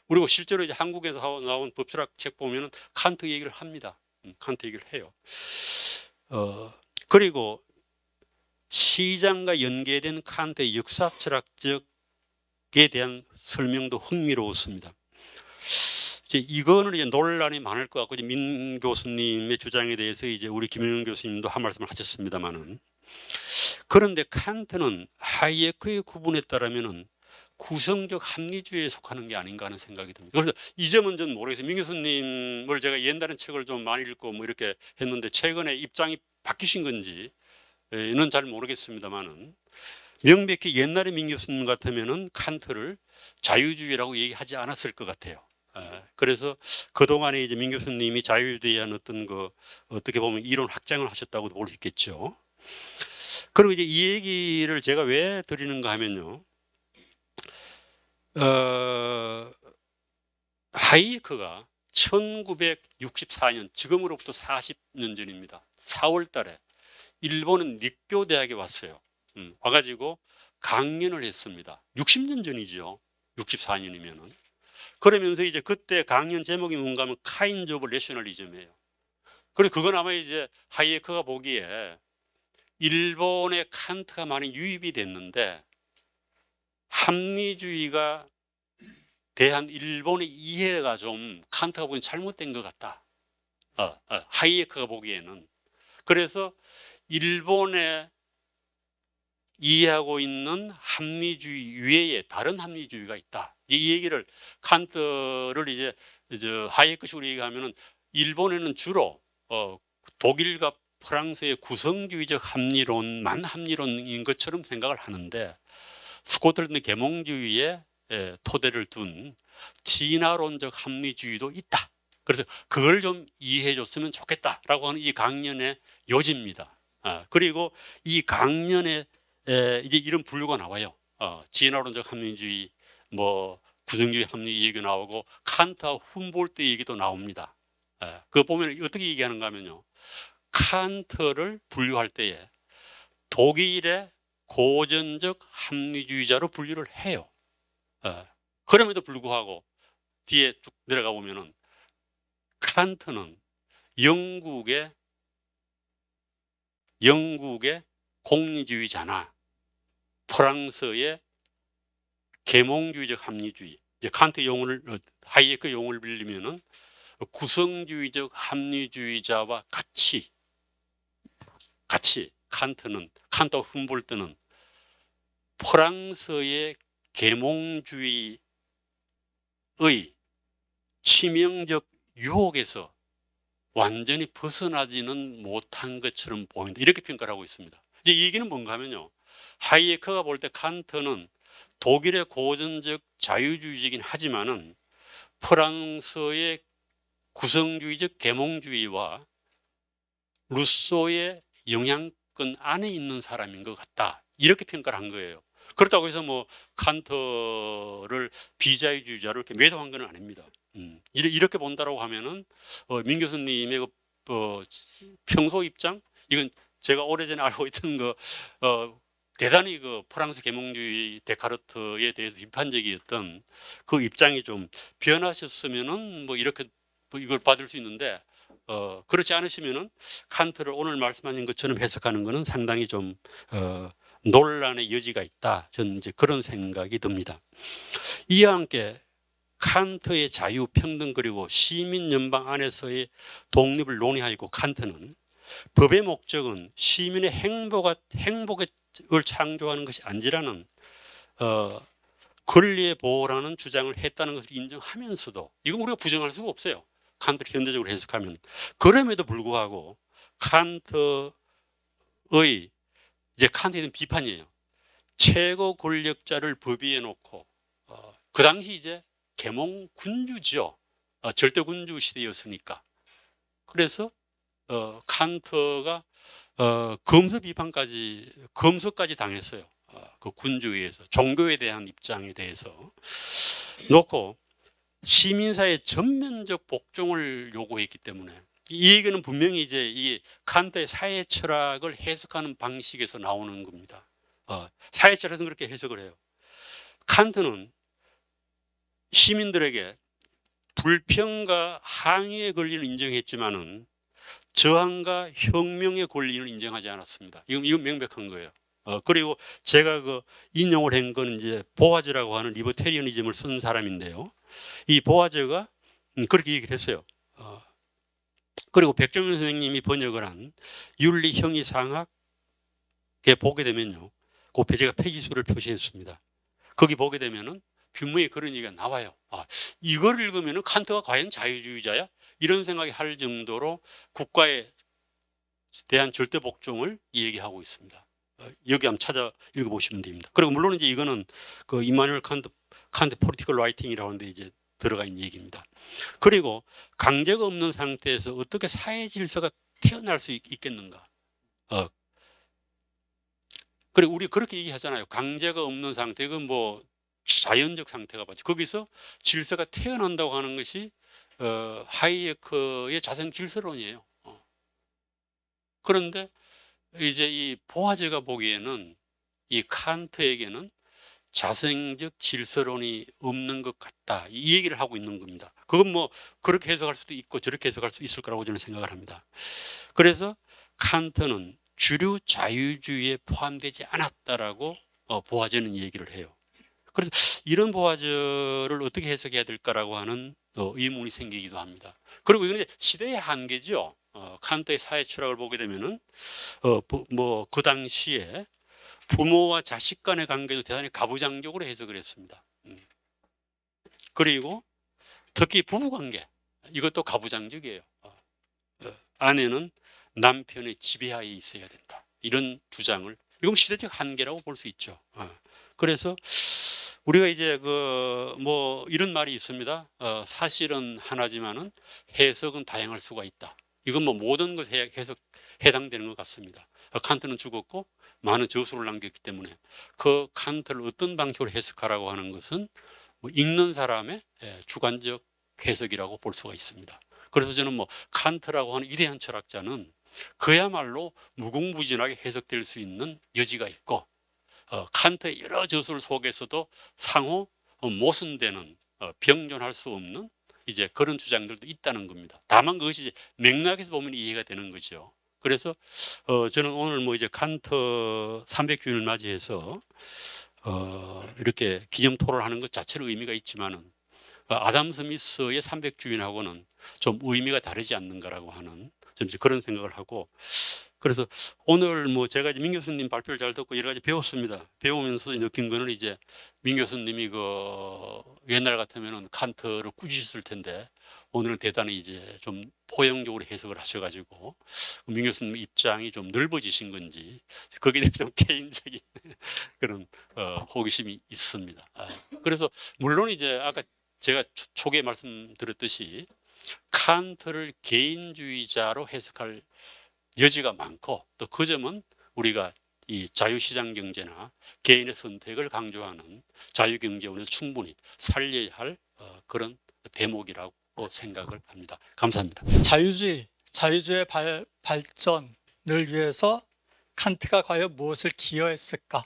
그리고 실제로 이제 한국에서 나온 법철학 책 보면은 칸트 얘기를 합니다. 칸트 얘기를 해요. 그리고 시장과 연계된 칸트의 역사철학적에 대한 설명도 흥미로웠습니다. 이거는 이제 논란이 많을 것 같고 민 교수님의 주장에 대해서 이제 우리 김영현 교수님도 한 말씀을 하셨습니다만은 그런데 칸트는 하이에크의 구분에 따르면은 구성적 합리주의에 속하는 게 아닌가 하는 생각이 듭니다. 그래서 이 점은 전 모르겠어요. 민 교수님을 제가 옛날엔 책을 좀 많이 읽고 뭐 이렇게 했는데 최근에 입장이 바뀌신 건지는 잘 모르겠습니다만은 명백히 옛날에 민 교수님 같으면은 칸트를 자유주의라고 얘기하지 않았을 것 같아요. 그래서 그동안에 이제 민 교수님이 자유주의에 대한 어떤 그 어떻게 보면 이론 확장을 하셨다고도 볼 수 있겠죠. 그리고 이제 이 얘기를 제가 왜 드리는가 하면요. 하이에크가 1964년, 지금으로부터 40년 전입니다. 4월 달에 일본은 닉교 대학에 왔어요. 와가지고 강연을 했습니다. 60년 전이죠. 64년이면은. 그러면서 이제 그때 강연 제목이 뭔가 하면 카인즈 오브 내셔널리즘이에요. 그리고 그건 아마 이제 하이에크가 보기에 일본의 칸트가 많이 유입이 됐는데 합리주의가 대한 일본의 이해가 좀 칸트가 보기엔 잘못된 것 같다. 하이에크가 보기에는. 그래서 일본에 이해하고 있는 합리주의 외에 다른 합리주의가 있다. 이 얘기를 칸트를 이제 하이에크식으로 얘기하면은 일본에는 주로 독일과 프랑스의 구성주의적 합리론만 합리론인 것처럼 생각을 하는데 스코틀랜드 계몽주의에 토대를 둔 진화론적 합리주의도 있다. 그래서 그걸 좀 이해해 줬으면 좋겠다라고 하는 이 강연의 요지입니다. 그리고 이 강연에 이제 이런 분류가 나와요. 진화론적 합리주의, 뭐 구성주의 합리 얘기 나오고 칸트와 훔볼트 얘기도 나옵니다. 그거 보면 어떻게 얘기하는가 하면요. 칸트를 분류할 때에 독일의 고전적 합리주의자로 분류를 해요. 그럼에도 불구하고 뒤에 쭉 내려가 보면은 칸트는 영국의 공리주의자나 프랑스의 계몽주의적 합리주의, 이제 칸트 용어를 하이에크 용어를 빌리면은 구성주의적 합리주의자와 같이 칸트와 훔볼트는 프랑스의 계몽주의의 치명적 유혹에서 완전히 벗어나지는 못한 것처럼 보인다. 이렇게 평가를 하고 있습니다. 이제 이 얘기는 뭔가 하면요. 하이에크가 볼 때 칸트는 독일의 고전적 자유주의이긴 하지만은 프랑스의 구성주의적 계몽주의와 루소의 영향권 안에 있는 사람인 것 같다. 이렇게 평가를 한 거예요. 그렇다고 해서 뭐 칸트를 비자유주의자로 이렇게 매도한 건 아닙니다. 이렇게 본다라고 하면은 민 교수님의 평소 입장, 이건 제가 오래전에 알고 있던 대단히 프랑스 계몽주의 데카르트에 대해서 비판적이었던 그 입장이 좀 변하셨으면은 뭐 이렇게 이걸 받을 수 있는데 그렇지 않으시면은 칸트를 오늘 말씀하신 것처럼 해석하는 것은 상당히 좀 논란의 여지가 있다. 저는 이제 그런 생각이 듭니다. 이와 함께 칸트의 자유, 평등 그리고 시민 연방 안에서의 독립을 논의하고 칸트는 법의 목적은 시민의 행복을 창조하는 것이 아니라는 권리의 보호라는 주장을 했다는 것을 인정하면서도 이건 우리가 부정할 수가 없어요. 칸트를 현대적으로 해석하면. 그럼에도 불구하고 칸트의 이제 칸트에 대한 비판이에요. 최고 권력자를 법위에 놓고 그 당시 이제 계몽 군주죠. 절대 군주 시대였으니까. 그래서 칸트가 검서까지 당했어요. 그 군주에서 종교에 대한 입장에 대해서 놓고 시민사회 전면적 복종을 요구했기 때문에 이 얘기는 분명히 이제 이 칸트의 사회 철학을 해석하는 방식에서 나오는 겁니다. 사회 철학은 그렇게 해석을 해요. 칸트는 시민들에게 불평과 항의의 권리를 인정했지만은 저항과 혁명의 권리를 인정하지 않았습니다. 이건 명백한 거예요. 그리고 제가 인용을 한 건 이제 보아즈라고 하는 리버테리언이즘을 쓴 사람인데요. 이 보아즈가 그렇게 얘기를 했어요. 그리고 백종원 선생님이 번역을 한 윤리 형이상학에 보게 되면요. 그 제가 페이지수를 표시했습니다. 거기 보게 되면은 분명히 그런 얘기가 나와요. 이걸 읽으면은 칸트가 과연 자유주의자야? 이런 생각이 할 정도로 국가에 대한 절대 복종을 얘기하고 있습니다. 여기 한번 찾아 읽어보시면 됩니다. 그리고 물론 이제 이거는 그 이마누엘 칸트 포리티컬 라이팅이라고 하는데 이제 들어가 있는 얘기입니다. 그리고 강제가 없는 상태에서 어떻게 사회 질서가 태어날 수 있겠는가? 그리고 우리 그렇게 얘기하잖아요. 강제가 없는 상태, 이건 뭐 자연적 상태가 맞죠. 거기서 질서가 태어난다고 하는 것이 하이에크의 자생 질서론이에요. 그런데 이제 이 보아즈가 보기에는 이 칸트에게는 자생적 질서론이 없는 것 같다, 이 얘기를 하고 있는 겁니다. 그건 뭐 그렇게 해석할 수도 있고 저렇게 해석할 수 있을 거라고 저는 생각을 합니다. 그래서 칸트는 주류 자유주의에 포함되지 않았다라고 보아즈는 얘기를 해요. 그래서 이런 보아즈를 어떻게 해석해야 될까라고 하는 의문이 생기기도 합니다. 그리고 이건 시대의 한계죠. 칸트의 사회 철학을 보게 되면은 뭐 그 당시에 부모와 자식 간의 관계도 대단히 가부장적으로 해석을 했습니다. 그리고 특히 부부관계, 이것도 가부장적이에요. 아내는 남편의 지배하에 있어야 된다, 이런 주장을, 이건 시대적 한계라고 볼 수 있죠. 그래서 우리가 이제 뭐 이런 말이 있습니다. 사실은 하나지만은 해석은 다양할 수가 있다. 이건 뭐 모든 것에 해당되는 것 같습니다. 칸트는 죽었고 많은 저술을 남겼기 때문에 그 칸트를 어떤 방식으로 해석하라고 하는 것은 뭐 읽는 사람의 주관적 해석이라고 볼 수가 있습니다. 그래서 저는 뭐 칸트라고 하는 위대한 철학자는 그야말로 무궁무진하게 해석될 수 있는 여지가 있고, 칸트의 여러 저술 속에서도 상호 모순되는, 병존할 수 없는 이제 그런 주장들도 있다는 겁니다. 다만 그것이 이제 맥락에서 보면 이해가 되는 거죠. 그래서 저는 오늘 뭐 이제 칸트 300주년을 맞이해서 이렇게 기념 토론을 하는 것 자체로 의미가 있지만은 아담 스미스의 300주년하고는 좀 의미가 다르지 않는가라고 하는 좀 그런 생각을 하고, 그래서 오늘 뭐 제가 이제 민 교수님 발표를 잘 듣고 여러 가지 배웠습니다. 배우면서 느낀 거는 이제 민 교수님이 옛날 같으면은 칸트를 꾸짖었을 텐데 오늘은 대단히 이제 좀 포용적으로 해석을 하셔가지고 민 교수님 입장이 좀 넓어지신 건지 거기에 대해서 좀 개인적인 그런 호기심이 있습니다. 그래서 물론 이제 아까 제가 초기에 말씀드렸듯이 칸트를 개인주의자로 해석할 여지가 많고, 또 그 점은 우리가 이 자유시장 경제나 개인의 선택을 강조하는 자유경제원에서 충분히 살려야 할 그런 대목이라고 생각을 합니다. 감사합니다. 자유주의 발전을 위해서 칸트가 과연 무엇을 기여했을까?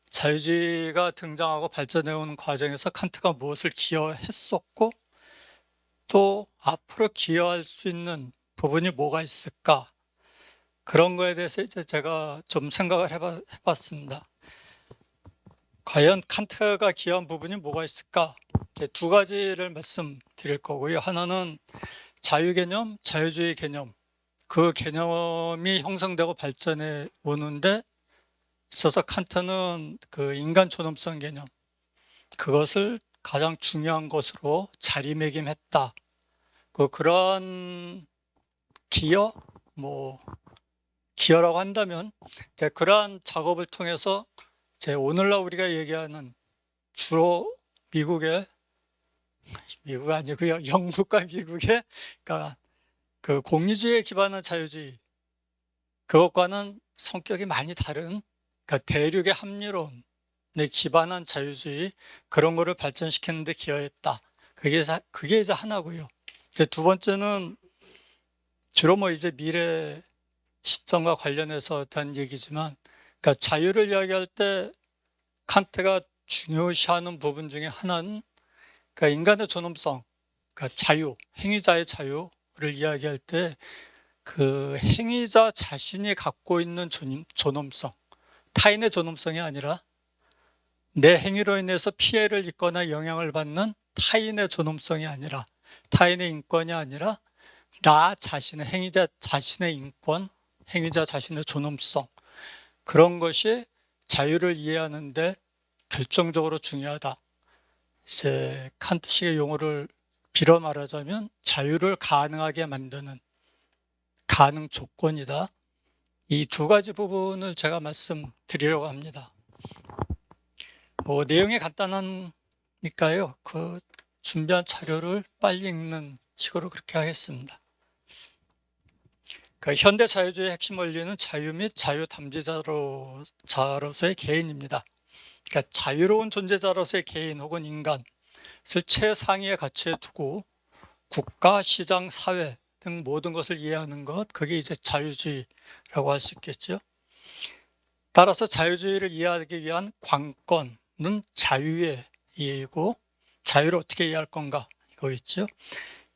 자유주의가 등장하고 발전해오는 과정에서 칸트가 무엇을 기여했었고, 또 앞으로 기여할 수 있는 부분이 뭐가 있을까? 그런 거에 대해서 이제 제가 좀 생각을 해봤습니다. 과연 칸트가 기여한 부분이 뭐가 있을까? 이제 두 가지를 말씀드릴 거고요. 하나는 자유 개념, 자유주의 개념. 그 개념이 형성되고 발전해 오는데 있어서 칸트는 그 인간 존엄성 개념, 그것을 가장 중요한 것으로 자리매김했다. 그런 기여라고 한다면 이제 그러한 작업을 통해서 이제 오늘날 우리가 얘기하는 주로 미국이 아니고요, 영국과 미국의 그러니까 그 공리주의에 기반한 자유주의, 그것과는 성격이 많이 다른, 그러니까 대륙의 합리론에 기반한 자유주의, 그런 거를 발전시키는 데 기여했다. 그게 이제 하나고요. 이제 두 번째는 주로 뭐 이제 미래 시점과 관련해서 한 얘기지만, 그러니까 자유를 이야기할 때 칸트가 중요시하는 부분 중에 하나는 그러니까 인간의 존엄성, 그러니까 자유, 행위자의 자유를 이야기할 때 그 행위자 자신이 갖고 있는 존엄성, 타인의 존엄성이 아니라 내 행위로 인해서 피해를 입거나 영향을 받는 타인의 존엄성이 아니라, 타인의 인권이 아니라 나 자신의, 행위자 자신의 인권, 행위자 자신의 존엄성, 그런 것이 자유를 이해하는데 결정적으로 중요하다. 이제 칸트식의 용어를 빌어 말하자면 자유를 가능하게 만드는 가능 조건이다. 이 두 가지 부분을 제가 말씀드리려고 합니다. 내용이 간단하니까요. 그 준비한 자료를 빨리 읽는 식으로 그렇게 하겠습니다. 현대 자유주의 핵심 원리는 자유 및 자유 담지자로서의 개인입니다. 그러니까 자유로운 존재자로서의 개인 혹은 인간을 최상위의 가치에 두고 국가, 시장, 사회 등 모든 것을 이해하는 것, 그게 이제 자유주의라고 할 수 있겠죠. 따라서 자유주의를 이해하기 위한 관건은 자유의 이해이고, 자유를 어떻게 이해할 건가 이거겠죠.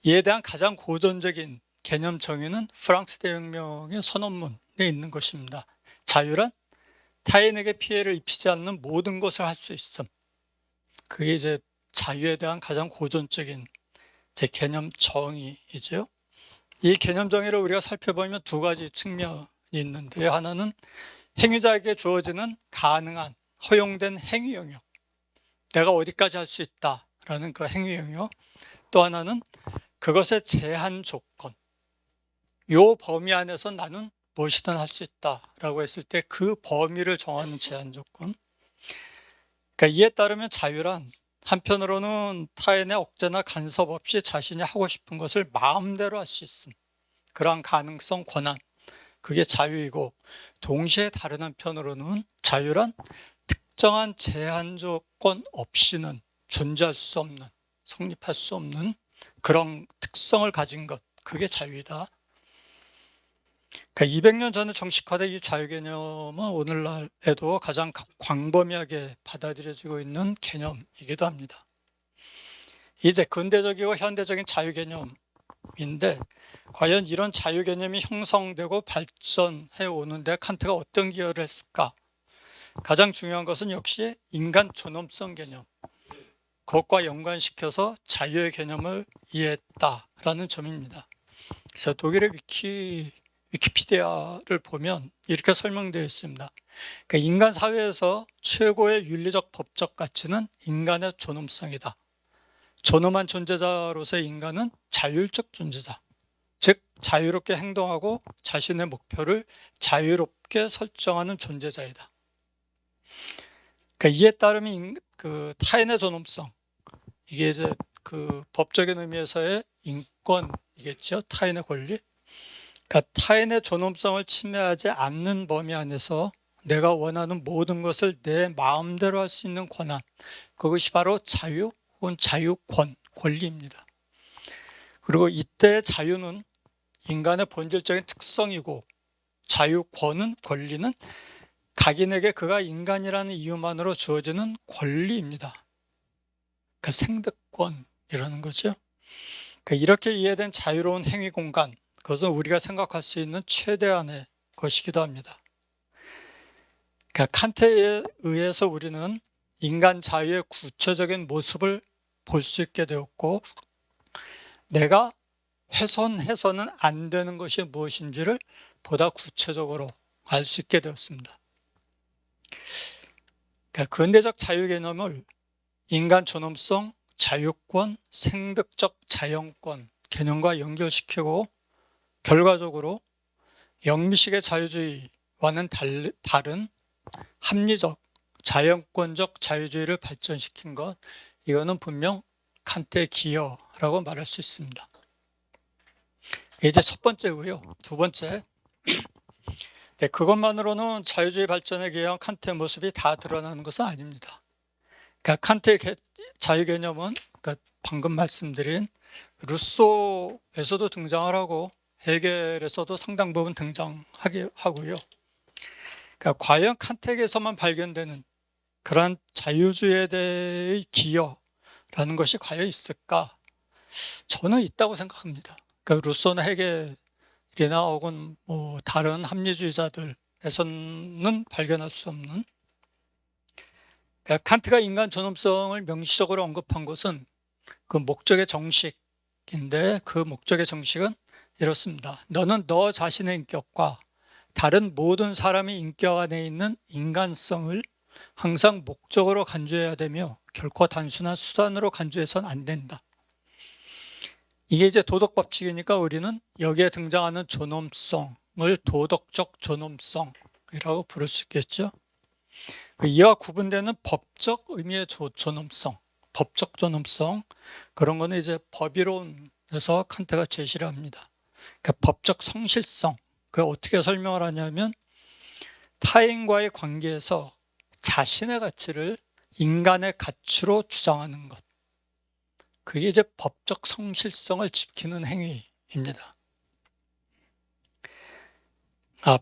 이에 대한 가장 고전적인 개념 정의는 프랑스 대혁명의 선언문에 있는 것입니다. 자유란 타인에게 피해를 입히지 않는 모든 것을 할 수 있음. 그게 이제 자유에 대한 가장 고전적인 제 개념 정의이죠. 이 개념 정의를 우리가 살펴보면 두 가지 측면이 있는데, 하나는 행위자에게 주어지는 가능한 허용된 행위 영역, 내가 어디까지 할 수 있다라는 그 행위 영역, 또 하나는 그것의 제한 조건, 요 범위 안에서 나는 무엇이든 할 수 있다라고 했을 때 그 범위를 정하는 제한 조건. 그러니까 이에 따르면 자유란 한편으로는 타인의 억제나 간섭 없이 자신이 하고 싶은 것을 마음대로 할 수 있음, 그러한 가능성, 권한, 그게 자유이고, 동시에 다른 한편으로는 자유란 특정한 제한 조건 없이는 존재할 수 없는, 성립할 수 없는 그런 특성을 가진 것, 그게 자유이다. 그러니까 200년 전에 정식화된 이 자유 개념은 오늘날에도 가장 광범위하게 받아들여지고 있는 개념이기도 합니다. 이제 근대적이고 현대적인 자유 개념인데, 과연 이런 자유 개념이 형성되고 발전해 오는데 칸트가 어떤 기여를 했을까? 가장 중요한 것은 역시 인간 존엄성 개념, 그것과 연관시켜서 자유의 개념을 이해했다라는 점입니다. 그래서 독일의 위키피디아를 보면 이렇게 설명되어 있습니다. 그러니까 인간 사회에서 최고의 윤리적 법적 가치는 인간의 존엄성이다. 존엄한 존재자로서의 인간은 자율적 존재자, 즉 자유롭게 행동하고 자신의 목표를 자유롭게 설정하는 존재자이다. 그러니까 이에 따르면 그 타인의 존엄성, 이게 이제 그 법적인 의미에서의 인권이겠죠. 타인의 권리. 그러니까 타인의 존엄성을 침해하지 않는 범위 안에서 내가 원하는 모든 것을 내 마음대로 할 수 있는 권한, 그것이 바로 자유 혹은 자유권, 권리입니다. 그리고 이때의 자유는 인간의 본질적인 특성이고, 자유권은, 권리는 각인에게 그가 인간이라는 이유만으로 주어지는 권리입니다. 그러니까 생득권이라는 거죠. 그러니까 이렇게 이해된 자유로운 행위 공간, 그것은 우리가 생각할 수 있는 최대한의 것이기도 합니다. 그러니까 칸트에 의해서 우리는 인간 자유의 구체적인 모습을 볼 수 있게 되었고, 내가 훼손해서는 안 되는 것이 무엇인지를 보다 구체적으로 알 수 있게 되었습니다. 그러니까 근대적 자유 개념을 인간 존엄성, 자유권, 생득적 자연권 개념과 연결시키고, 결과적으로 영미식의 자유주의와는 다른 합리적, 자연권적 자유주의를 발전시킨 것, 이거는 분명 칸트의 기여라고 말할 수 있습니다. 이제 첫 번째고요. 두 번째, 네, 그것만으로는 자유주의 발전에 기여한 칸트의 모습이 다 드러나는 것은 아닙니다. 그러니까 칸트의 자유 개념은 그러니까 방금 말씀드린 루소에서도 등장을 하고 헤겔에서도 상당 부분 등장하게 하고요. 그러니까 과연 칸트에게서만 발견되는 그러한 자유주의에 대해 기여라는 것이 과연 있을까? 저는 있다고 생각합니다. 그러니까 루소나 헤겔이나 혹은 뭐 다른 합리주의자들에서는 발견할 수 없는, 그러니까 칸트가 인간 존엄성을 명시적으로 언급한 것은 그 목적의 정식인데, 그 목적의 정식은 이렇습니다. 너는 너 자신의 인격과 다른 모든 사람의 인격 안에 있는 인간성을 항상 목적으로 간주해야 되며 결코 단순한 수단으로 간주해서는 안 된다. 이게 이제 도덕 법칙이니까 우리는 여기에 등장하는 존엄성을 도덕적 존엄성이라고 부를 수 있겠죠. 이와 구분되는 법적 의미의 존엄성, 법적 존엄성, 그런 거는 이제 법이론에서 칸트가 제시를 합니다. 그러니까 법적 성실성, 그걸 어떻게 설명을 하냐면 타인과의 관계에서 자신의 가치를 인간의 가치로 주장하는 것. 그게 이제 법적 성실성을 지키는 행위입니다.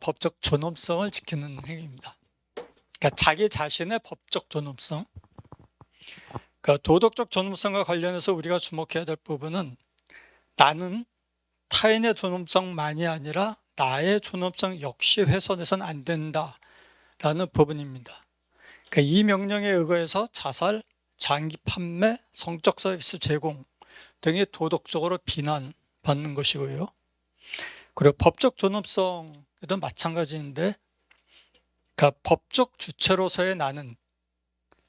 법적 존엄성을 지키는 행위입니다. 그러니까 자기 자신의 법적 존엄성. 그러니까 도덕적 존엄성과 관련해서 우리가 주목해야 될 부분은 나는 타인의 존엄성만이 아니라 나의 존엄성 역시 훼손해서는 안 된다라는 부분입니다. 그러니까 이 명령에 의거해서 자살, 장기 판매, 성적 서비스 제공 등이 도덕적으로 비난받는 것이고요. 그리고 법적 존엄성에도 마찬가지인데, 그러니까 법적 주체로서의 나는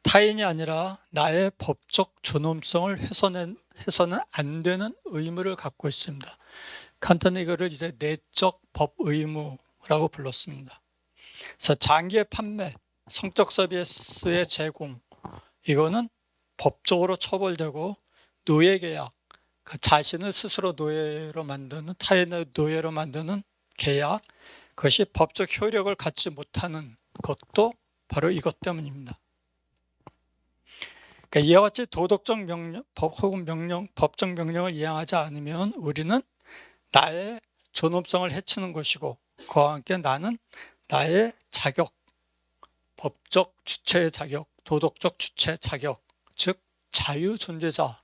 타인이 아니라 나의 법적 존엄성을 해서는 안 되는 의무를 갖고 있습니다. 칸트는 이거를 이제 내적 법 의무라고 불렀습니다. 그래서 장기의 판매, 성적 서비스의 제공, 이거는 법적으로 처벌되고 노예 계약, 자신을 스스로 노예로 만드는, 타인을 노예로 만드는 계약, 그것이 법적 효력을 갖지 못하는 것도 바로 이것 때문입니다. 그러니까 이와 같이 도덕적 명령, 법적 명령을 이행하지 않으면 우리는 나의 존엄성을 해치는 것이고, 그와 함께 나는 나의 자격, 법적 주체의 자격, 도덕적 주체 자격, 즉 자유 존재자의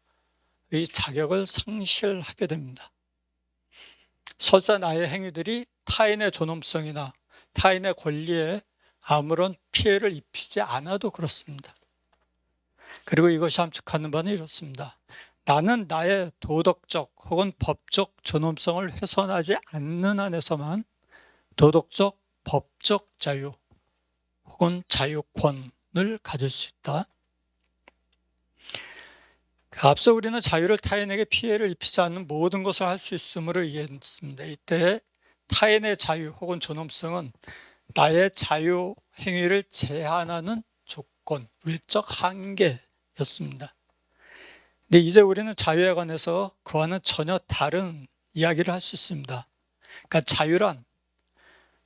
자격을 상실하게 됩니다. 설사 나의 행위들이 타인의 존엄성이나 타인의 권리에 아무런 피해를 입히지 않아도 그렇습니다. 그리고 이것이 함축하는 바는 이렇습니다. 나는 나의 도덕적 혹은 법적 존엄성을 훼손하지 않는 한에서만 도덕적, 법적 자유 혹은 자유권을 가질 수 있다. 앞서 우리는 자유를 타인에게 피해를 입히지 않는 모든 것을 할 수 있음으로 이해했습니다. 이때 타인의 자유 혹은 존엄성은 나의 자유 행위를 제한하는 조건, 외적 한계였습니다. 근데 이제 우리는 자유에 관해서 그와는 전혀 다른 이야기를 할 수 있습니다. 그러니까 자유란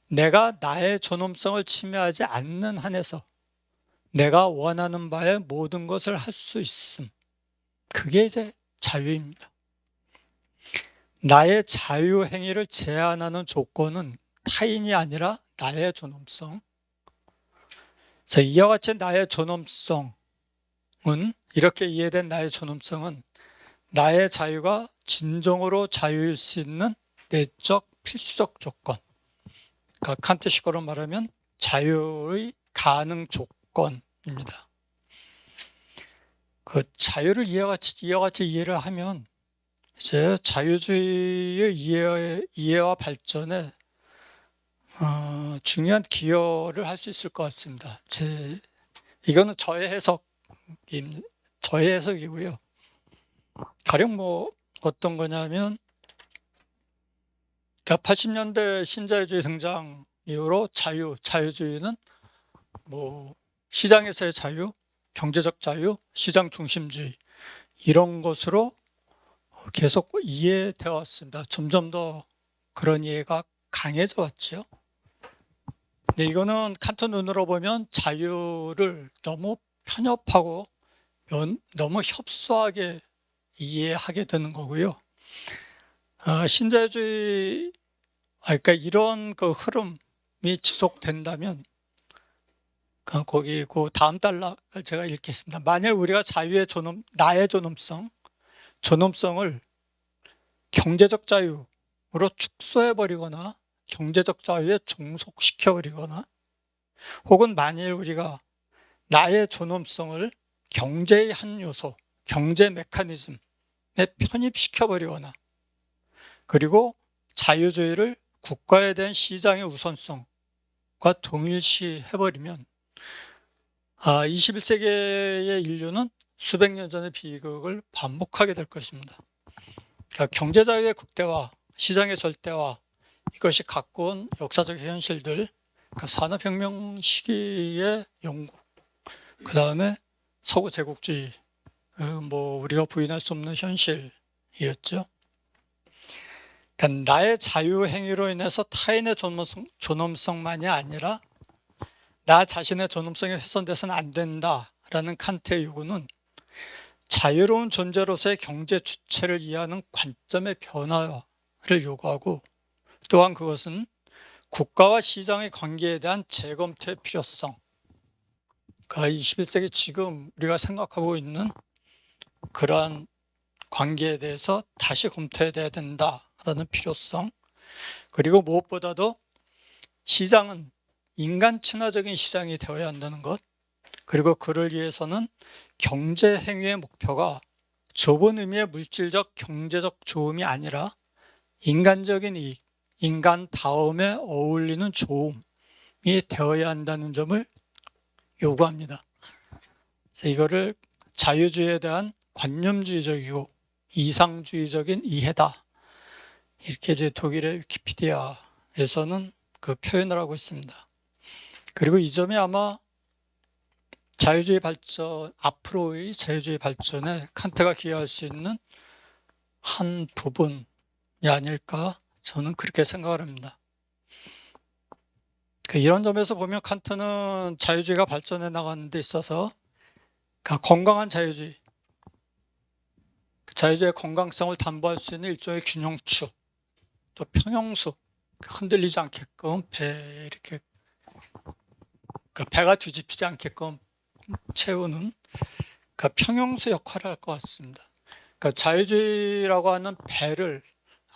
내가 나의 존엄성을 침해하지 않는 한에서 내가 원하는 바의 모든 것을 할 수 있음. 그게 이제 자유입니다. 나의 자유 행위를 제한하는 조건은 타인이 아니라 나의 존엄성. 그래서 이와 같이 나의 존엄성은, 이렇게 이해된 나의 존엄성은 나의 자유가 진정으로 자유일 수 있는 내적 필수적 조건. 그러니까 칸트식으로 말하면 자유의 가능 조건입니다. 그 자유를 이와 같이 이해를 하면 이제 자유주의의 이해와 발전에 중요한 기여를 할 수 있을 것 같습니다. 이거는 저의 해석이고요. 가령 어떤 거냐면, 80년대 신자유주의 등장 이후로 자유주의는 시장에서의 자유, 경제적 자유, 시장 중심주의 이런 것으로 계속 이해되어 왔습니다. 점점 더 그런 이해가 강해져 왔죠. 근데 이거는 칸트 눈으로 보면 자유를 너무 편협하고 너무 협소하게 이해하게 되는 거고요. 신자유주의, 그러니까 이런 그 흐름이 지속된다면, 거기 그 다음 단락을 제가 읽겠습니다. 만일 우리가 나의 존엄성을 경제적 자유로 축소해버리거나 경제적 자유에 종속시켜버리거나, 혹은 만일 우리가 나의 존엄성을 경제의 한 요소, 경제 메커니즘에 편입시켜버리거나, 그리고 자유주의를 국가에 대한 시장의 우선성과 동일시해버리면 21세기의 인류는 수백 년 전의 비극을 반복하게 될 것입니다. 그러니까 경제자유의 극대화, 시장의 절대화, 이것이 갖고 온 역사적 현실들, 그러니까 산업혁명 시기의 영국, 그 다음에 서구 제국주의, 우리가 부인할 수 없는 현실이었죠. 그러니까 나의 자유 행위로 인해서 타인의 존엄성만이 아니라 나 자신의 존엄성이 훼손돼서는 안 된다라는 칸트의 요구는 자유로운 존재로서의 경제 주체를 이해하는 관점의 변화를 요구하고, 또한 그것은 국가와 시장의 관계에 대한 재검토의 필요성, 그러니까 21세기 지금 우리가 생각하고 있는 그러한 관계에 대해서 다시 검토해야 된다라는 필요성, 그리고 무엇보다도 시장은 인간 친화적인 시장이 되어야 한다는 것, 그리고 그를 위해서는 경제 행위의 목표가 좁은 의미의 물질적 경제적 좋음이 아니라 인간적인 이익, 인간다움에 어울리는 좋음이 되어야 한다는 점을 요구합니다. 그래서 이거를 자유주의에 대한 관념주의적이고 이상주의적인 이해다, 이렇게 이제 독일의 위키피디아에서는 그 표현을 하고 있습니다. 그리고 이 점이 아마 자유주의 발전, 앞으로의 자유주의 발전에 칸트가 기여할 수 있는 한 부분이 아닐까, 저는 그렇게 생각을 합니다. 이런 점에서 보면 칸트는 자유주의가 발전해 나가는 데 있어서 건강한 자유주의, 자유주의의 건강성을 담보할 수 있는 일종의 균형추, 또 평형수, 흔들리지 않게끔 이렇게 배가 뒤집히지 않게끔 채우는 평형수 역할을 할 것 같습니다. 자유주의라고 하는 배를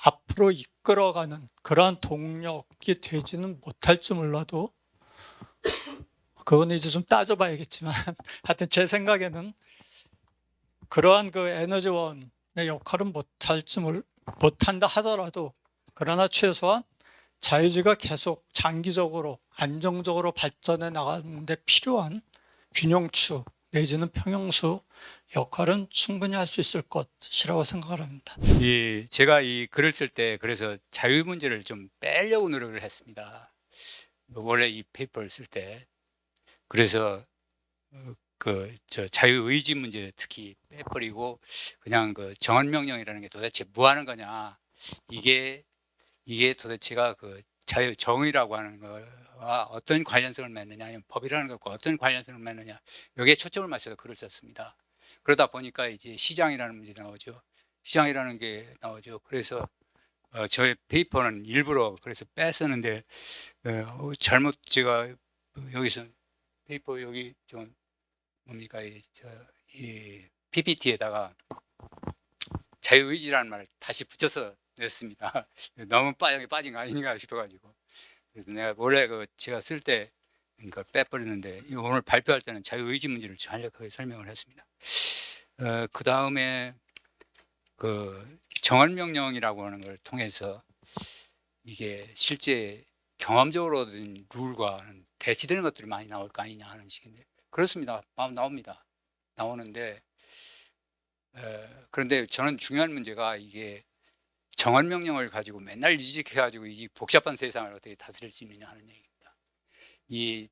앞으로 이끌어가는 그러한 동력이 되지는 못할지 몰라도, 그건 이제 좀 따져봐야겠지만 하여튼 제 생각에는 그러한 그 에너지원의 역할은 못한다 하더라도, 그러나 최소한 자유주의가 계속 장기적으로 안정적으로 발전해 나가는 데 필요한 균형추 내지는 평형수 역할은 충분히 할 수 있을 것이라고 생각을 합니다. 제가 이 글을 쓸 때 그래서 자유 문제를 좀 빼려고 노력을 했습니다. 원래 이 페이퍼를 쓸 때. 그래서 자유 의지 문제 특히 빼버리고 그냥 그 정언 명령이라는 게 도대체 뭐 하는 거냐, 이게 도대체가 그 자유 정의라고 하는 거와 어떤 관련성을 맺느냐, 아니면 법이라는 것과 어떤 관련성을 맺느냐, 여기에 초점을 맞춰서 글을 썼습니다. 그러다 보니까 이제 시장이라는 문제 나오죠. 시장이라는 게 나오죠. 그래서 저의 페이퍼는 일부러 그래서 뺐었는데, 잘못 제가 여기서 페이퍼 여기 좀 뭡니까, 이 PPT에다가 자유의지라는 말을 다시 붙여서 냈습니다. 너무 빠진 거 아닌가 싶어가지고. 그래서 내가 원래 제가 쓸 때 그러니까 빼버리는데, 오늘 발표할 때는 자유의지 문제를 간략하게 설명을 했습니다. 그 다음에 정언명령이라고 하는 걸 통해서 이게 실제 경험적으로 얻은 룰과는 대치되는 것들이 많이 나올 거 아니냐 하는 식인데, 그렇습니다. 나옵니다. 나오는데, 그런데 저는 중요한 문제가 이게 정언명령을 가지고 맨날 이직해가지고 이 복잡한 세상을 어떻게 다스릴 수 있느냐 하는 얘기입니다. 이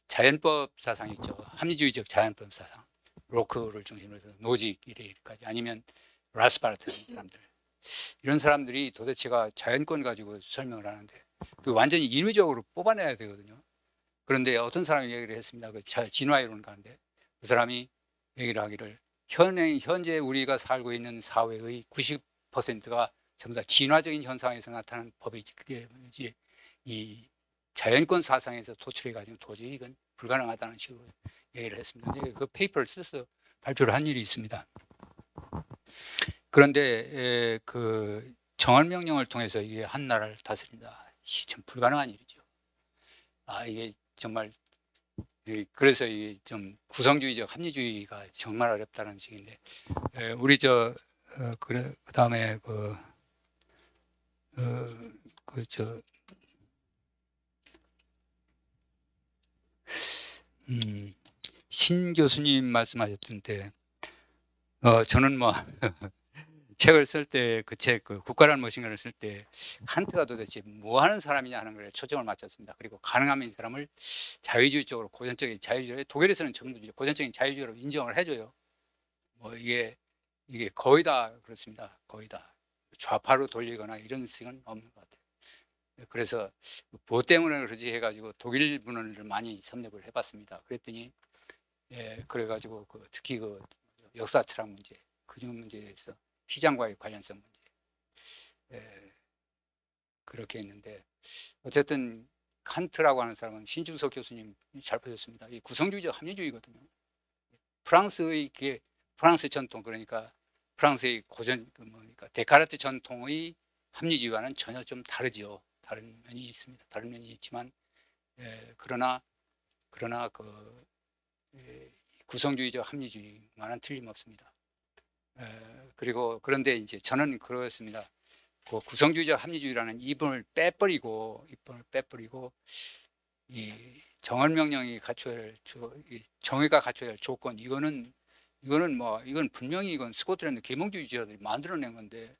자연법 사상 있죠. 합리주의적 자연법 사상. 로크를 중심으로 해서 노지까지, 아니면 라스바르트 사람들. 이런 사람들이 도대체가 자연권 가지고 설명을 하는데 완전히 인위적으로 뽑아내야 되거든요. 그런데 어떤 사람이 얘기를 했습니다. 진화이론 가는데 그 사람이 얘기를 하기를 현재 우리가 살고 있는 사회의 90%가 전부 다 진화적인 현상에서 나타나는 법이지, 그게 이 자연권 사상에서 도출해가지고 도저히 이건 불가능하다는 식으로 얘기를 했습니다. 그 페이퍼를 써서 발표를 한 일이 있습니다. 그런데 그 정언명령을 통해서 이게 한 나라를 다스린다, 참 불가능한 일이죠. 이게 정말, 그래서 이게 좀 구성주의적 합리주의가 정말 어렵다는 식인데, 우리 그 다음에 신 교수님 말씀하셨던데 저는 뭐 책을 쓸 때 그 책 그 국가란 무엇인가를 쓸 때 칸트가 도대체 뭐 하는 사람이냐 하는 걸 초점을 맞췄습니다. 그리고 가능하면 이 사람을 자유주의적으로 고전적인 자유주의 독일에서는 전부 고전적인 자유주의로 인정을 해줘요. 뭐 이게 거의 다 그렇습니다. 거의 다 좌파로 돌리거나 이런 식은 없는 것 같아요. 그래서 뭐 때문에 그러지 해가지고 독일 문헌을 많이 섭렵을 해봤습니다. 그랬더니 그래가지고 특히 역사 철학 문제, 근육 문제에서 휘장과의 관련성 문제 그렇게 했는데 어쨌든 칸트라고 하는 사람은 신중석 교수님 잘 보셨습니다. 이 구성주의적 합리주의거든요. 프랑스의 프랑스 전통 그러니까 프랑스의 고전 그러니까 데카르트 전통의 합리주의와는 전혀 좀 다르죠. 다른 면이 있습니다. 다른 면이 있지만 그러나 구성주의적 합리주의와는 틀림없습니다. 그리고 그런데 이제 저는 그렇습니다. 그 구성주의적 합리주의라는 이분을 빼버리고 이 정언명령이 갖춰야 할 정의가 갖춰야 할 조건 이거는 분명히 이건 스코틀랜드 계몽주의자들이 만들어낸 건데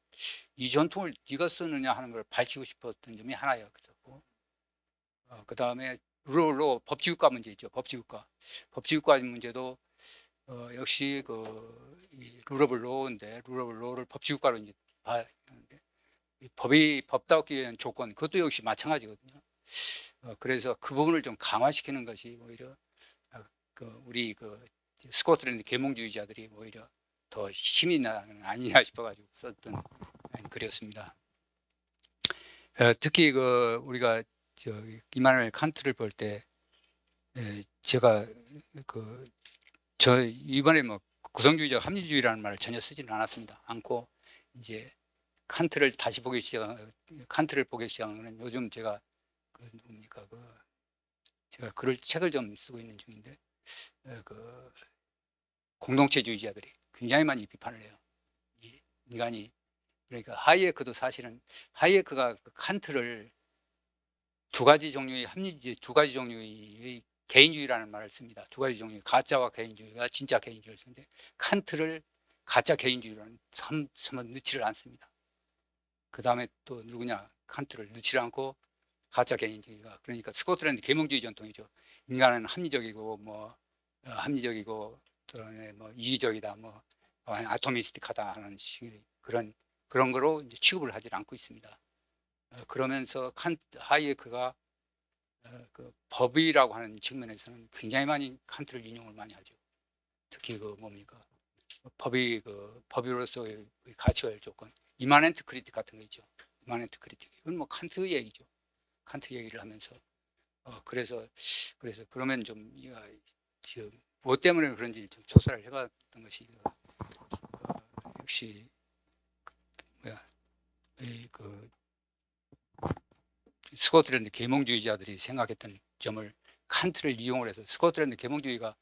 이 전통을 네가 쓰느냐 하는 걸 밝히고 싶었던 점이 하나예요. 그 다음에 룰로 법치국가 문제 있죠. 법치국가 문제도 역시 룰 오브 로우인데 룰 오브 로우를 법치국가로 이제 봐야 하는데 법답기 위한 조건 그것도 역시 마찬가지거든요. 그래서 그 부분을 좀 강화시키는 것이 오히려 우리 스코틀랜드 계몽주의자들이 오히려 더 힘이 아니냐 싶어가지고 썼던 글이었습니다. 특히 우리가 이마누엘 칸트를 볼 때 제가 저 이번에 뭐 구성주의적 합리주의라는 말을 전혀 쓰지는 않고 이제 칸트를 보기 시작한 거는 요즘 제가 제가 책을 좀 쓰고 있는 중인데 공동체주의자들이 굉장히 많이 비판을 해요. 이 인간이 그러니까 하이에크도 사실은 하이에크가 칸트를 두 가지 종류의 개인주의라는 말을 씁니다. 두 가지 종류 가짜와 개인주의가 진짜 개인주의를 쓰는데 칸트를 가짜 개인주의로는 넣지를 않습니다. 그 다음에 또 누구냐 칸트를 넣지 않고 가짜 개인주의가 그러니까 스코틀랜드 계몽주의 전통이죠. 인간은 합리적이고 그다음에 이기적이다 아토미스틱하다 하는 식의 그런 거로 이제 취급을 하지 않고 있습니다. 그러면서 하이에크가 법이라고 하는 측면에서는 굉장히 많이 칸트를 인용을 많이 하죠. 특히 법으로서의 가치가 될 조건 이마넨트 크리틱 같은 거 있죠. 이마넨트 크리틱 이건 칸트 얘기죠. 칸트 얘기를 하면서 그래서 그러면 좀 뭐 때문에 그런지 좀 조사를 해봤던 것이 역시 스코틀랜드 계몽주의자들이 생각했던 점을 칸트를 이용을 해서 스코틀랜드 계몽주의가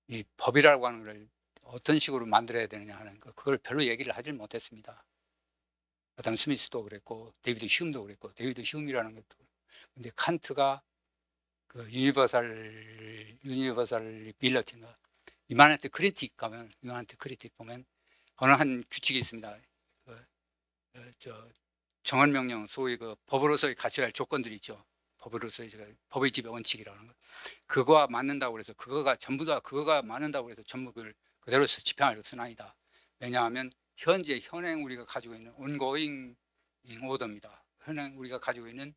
이 법이라고 하는 걸 어떤 식으로 만들어야 되느냐 하는 그걸 별로 얘기를 하질 못했습니다. 아담 스미스도 그랬고 데이비드 흉도 그랬고 데이비드 흉이라는 것도 근데 칸트가 유니버설 빌러티인가 이마넨트 크리틱 보면 어느 한 규칙이 있습니다. 정언명령 소위 법으로서의 갖춰야 할 조건들이 있죠. 법의 집의 원칙이라는 것. 그거와 맞는다고 해서 그거가 맞는다고 해서 전부 그대로 집행하려고 쓰나이다. 왜냐하면 현행 우리가 가지고 있는 ongoing order입니다. 현행 우리가 가지고 있는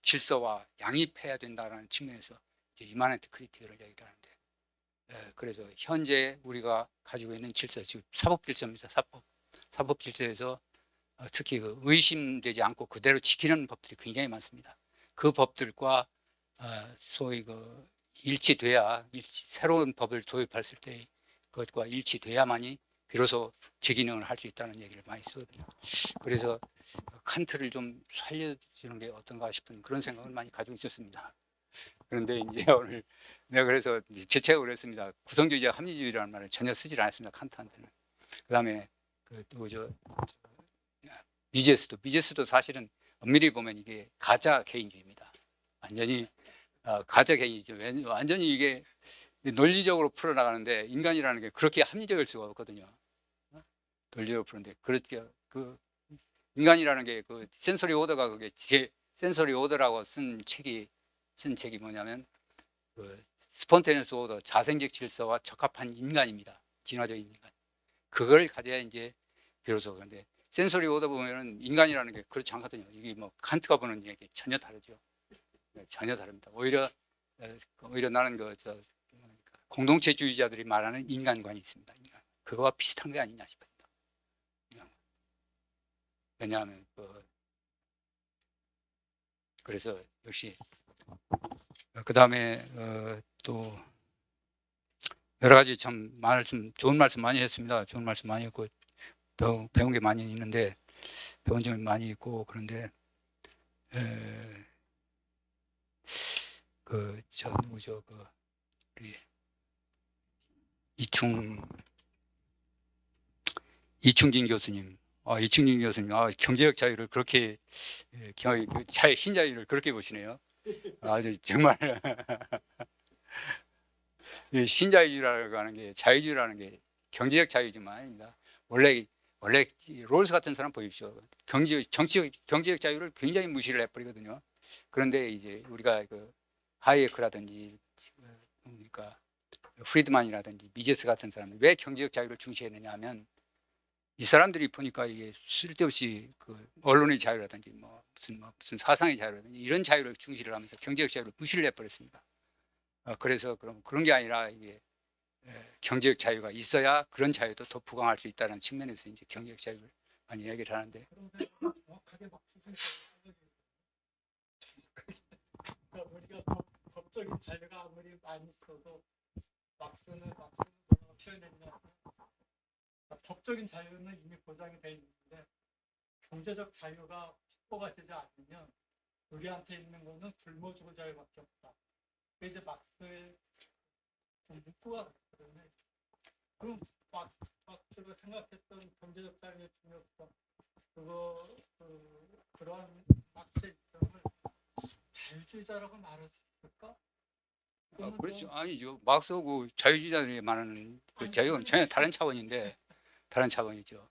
질서와 양립해야 된다는 측면에서 이제 이마넨트 크리틱을 얘기를 하는데 그래서 현재 우리가 가지고 있는 질서, 지금 사법 질서입니다. 사법 질서에서 특히 의심되지 않고 그대로 지키는 법들이 굉장히 많습니다. 그 법들과 소위 일치돼야 새로운 법을 도입했을 때 그것과 일치돼야만이 비로소 제 기능을 할 수 있다는 얘기를 많이 쓰거든요. 그래서 칸트를 좀 살려주는 게 어떤가 싶은 그런 생각을 많이 가지고 있었습니다. 그런데 이제 오늘 내가 그래서 제 책을 그랬습니다. 구성주의자 합리주의라는 말을 전혀 쓰질 않았습니다. 칸트한테는. 그 다음에 미제스도 사실은 엄밀히 보면 이게 가짜 개인주의입니다. 완전히 가짜 개인이죠. 완전히 이게 논리적으로 풀어나가는데 인간이라는 게 그렇게 합리적일 수가 없거든요. 논리적으로 푸는데 그렇게 그 인간이라는 게 그 센소리 오더가 그게 센소리 오더라고 쓴 책이 뭐냐면 그 스폰테니어스 오더 자생적 질서와 적합한 인간입니다. 진화적인 인간. 그걸 가져야 이제 비로소. 그런데 센소리 오더 보면은 인간이라는 게 그렇지 않거든요. 이게 뭐 칸트가 보는 얘기 전혀 다르죠. 전혀 다릅니다. 오히려 나는 공동체주의자들이 말하는 인간관이 있습니다. 인간. 그거와 비슷한 게 아니냐 싶습니다. 왜냐하면 그래서 역시 그 다음에 또 여러 가지 참 좋은 말씀 많이 했습니다. 좋은 말씀 많이 했고 배운 게 많이 있는데 배운 점이 많이 있고 그런데 누구죠 우리 이충진 교수님. 이충진 교수님, 경제적 자유를 그렇게, 신자유를 그렇게 보시네요. 아주 정말, 신자유주의라고 하는 게, 자유주의라는 게 경제적 자유지만 아닙니다. 원래 롤스 같은 사람 보십시오. 경제적 자유를 굉장히 무시를 해버리거든요. 그런데 이제 우리가 하이에크라든지, 그러니까 프리드만이라든지 미제스 같은 사람이 왜 경제적 자유를 중시했느냐 하면 이 사람들이 보니까 이게 쓸데없이 언론의 자유라든지 무슨 사상의 자유라든지 이런 자유를 중시를 하면서 경제적 자유를 무시를 해버렸습니다. 그래서 그런 게 아니라 이게 경제적 자유가 있어야 그런 자유도 더 부강할 수 있다는 측면에서 이제 경제적 자유를 많이 얘기를 하는데. 우리가 법적인 자유가 아무리 많이 있어도 막스는 뭐라고 표현했냐. 법적인 자유는 이미 보장이 돼 있는데 경제적 자유가 확보가 되지 않으면 우리한테 있는 거는 굶어주고 자유밖에 없다. 그게 이제 막스의 문구가 그러네. 그럼 막스가 생각했던 경제적 자유의 중요성, 그러한 막스의 입장을 자유주의자라고 말할 수 있을까? 그렇죠. 아니죠. 막스하고 자유주의자들이 말하는 그 자유는 전혀 다른 차원인데. 다른 차원이죠.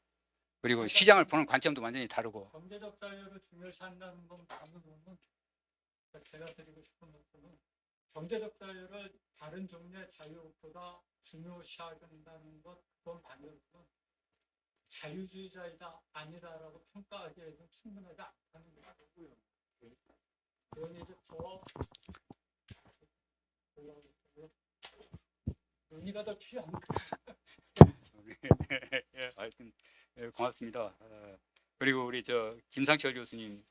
그리고 시장을 보는 관점도 완전히 다르고. 경제적 자유를 중요시한다는 건 다르고는 제가 드리고 싶은 말씀은 경제적 자유를 다른 종류의 자유보다 중요시하게 된다는 것 그건 반대로는 자유주의자이다 아니다라고 평가하기에는 충분하지 않다는 거고요. 그건 이제 더 논의가 더 필요합니다. 하여튼 고맙습니다. 그리고 우리 김상철 교수님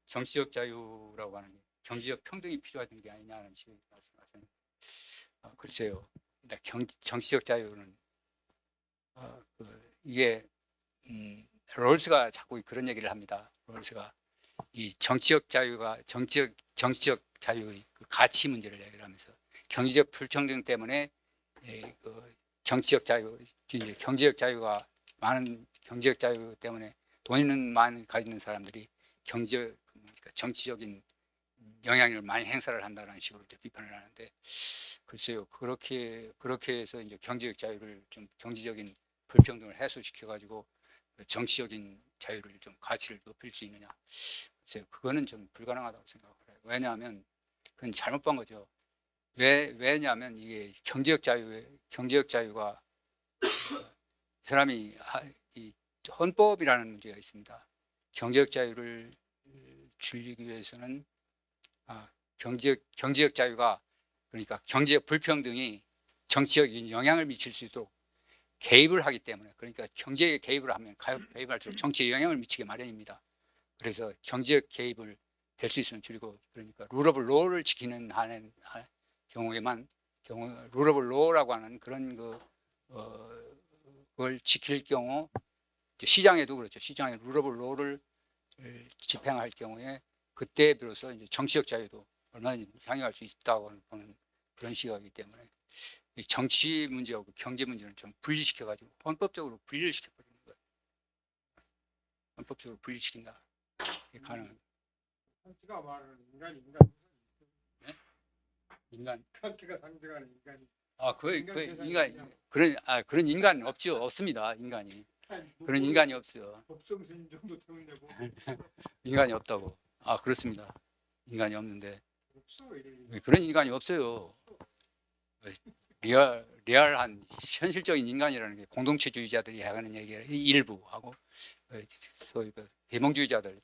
정치적 자유라고 하는 게 경제적 평등이 필요한 게 아니냐는 식의 말씀하셨는데 글쎄요. 정치적 자유는 이게 롤스가 자꾸 그런 얘기를 합니다. 롤스가 이 정치적 자유의 가치 문제를 얘기를 하면서 경제적 불평등 때문에 경제적 자유가 많은 경제적 자유 때문에 돈은 많이 가지는 사람들이 정치적인 영향력을 많이 행사를 한다는 식으로 비판을 하는데 글쎄요 그렇게 해서 이제 경제적 자유를 좀 경제적인 불평등을 해소시켜 가지고 정치적인 자유를 좀 가치를 높일 수 있느냐 글쎄요 그거는 좀 불가능하다고 생각을 해요. 왜냐하면 그건 잘못 본 거죠. 왜냐하면 이게 경제적 자유가 사람이 이 헌법이라는 문제가 있습니다. 경제적 자유를 줄이기 위해서는 경제적 자유가 그러니까 경제적 불평등이 정치적인 영향을 미칠 수 있도록 개입을 하기 때문에 그러니까 경제에 개입을 하면 개입할수록 정치에 영향을 미치게 마련입니다. 그래서 경제적 개입을 될 수 있으면 줄이고 그러니까 룰 오브 로를 지키는 경우에만 룰 오브 로라고 하는 그런 그걸 지킬 경우 시장에도 그렇죠. 시장에 룰 오브 로를 집행할 경우에 그때 비로소 이제 정치적 자유도 얼마든지 향유할 수 있다고 보는 그런 시각이기 때문에 이 정치 문제하고 경제 문제는 좀 분리시켜 가지고 헌법적으로 분리를 시켜 버리는 거예요. 헌법적으로 분리시킨다. 이게 가능합니다. 가 말하는 인간 네? 인간. 칸트가 상징하는 인간이 그런 인간 없습니다. 인간이. 그런 인간이 없어요. 법성 스님 정도 되면 되고 인간이 없다고. 그렇습니다. 인간이 없는데 없어 이런 그런 인간이 없어요. 리얼한 현실적인 인간이라는 게 공동체주의자들이 하는 얘기를 일부 하고 소위 그 계몽주의자들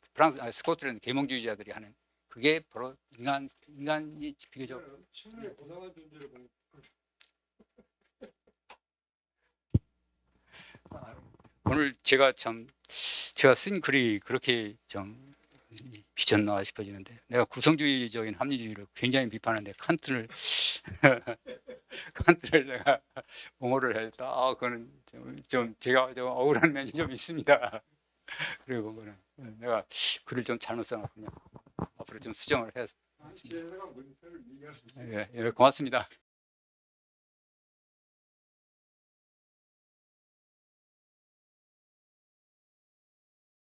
스코틀랜드 계몽주의자들이 하는 그게 바로 인간이 비교적 친구의 고상한 존재를 보는 오늘 제가 쓴 글이 그렇게 좀 비쳤나 싶어지는데 내가 구성주의적인 합리주의를 굉장히 비판하는데 칸트를 내가 옹호를 했다. 그거는 좀 제가 좀 억울한 면이 좀 있습니다. 그리고 그거는 내가 글을 좀 잘못 써놨군요. 앞으로 좀 수정을 해서. 제가 문제를 이해할 수 있어요. 예, 고맙습니다.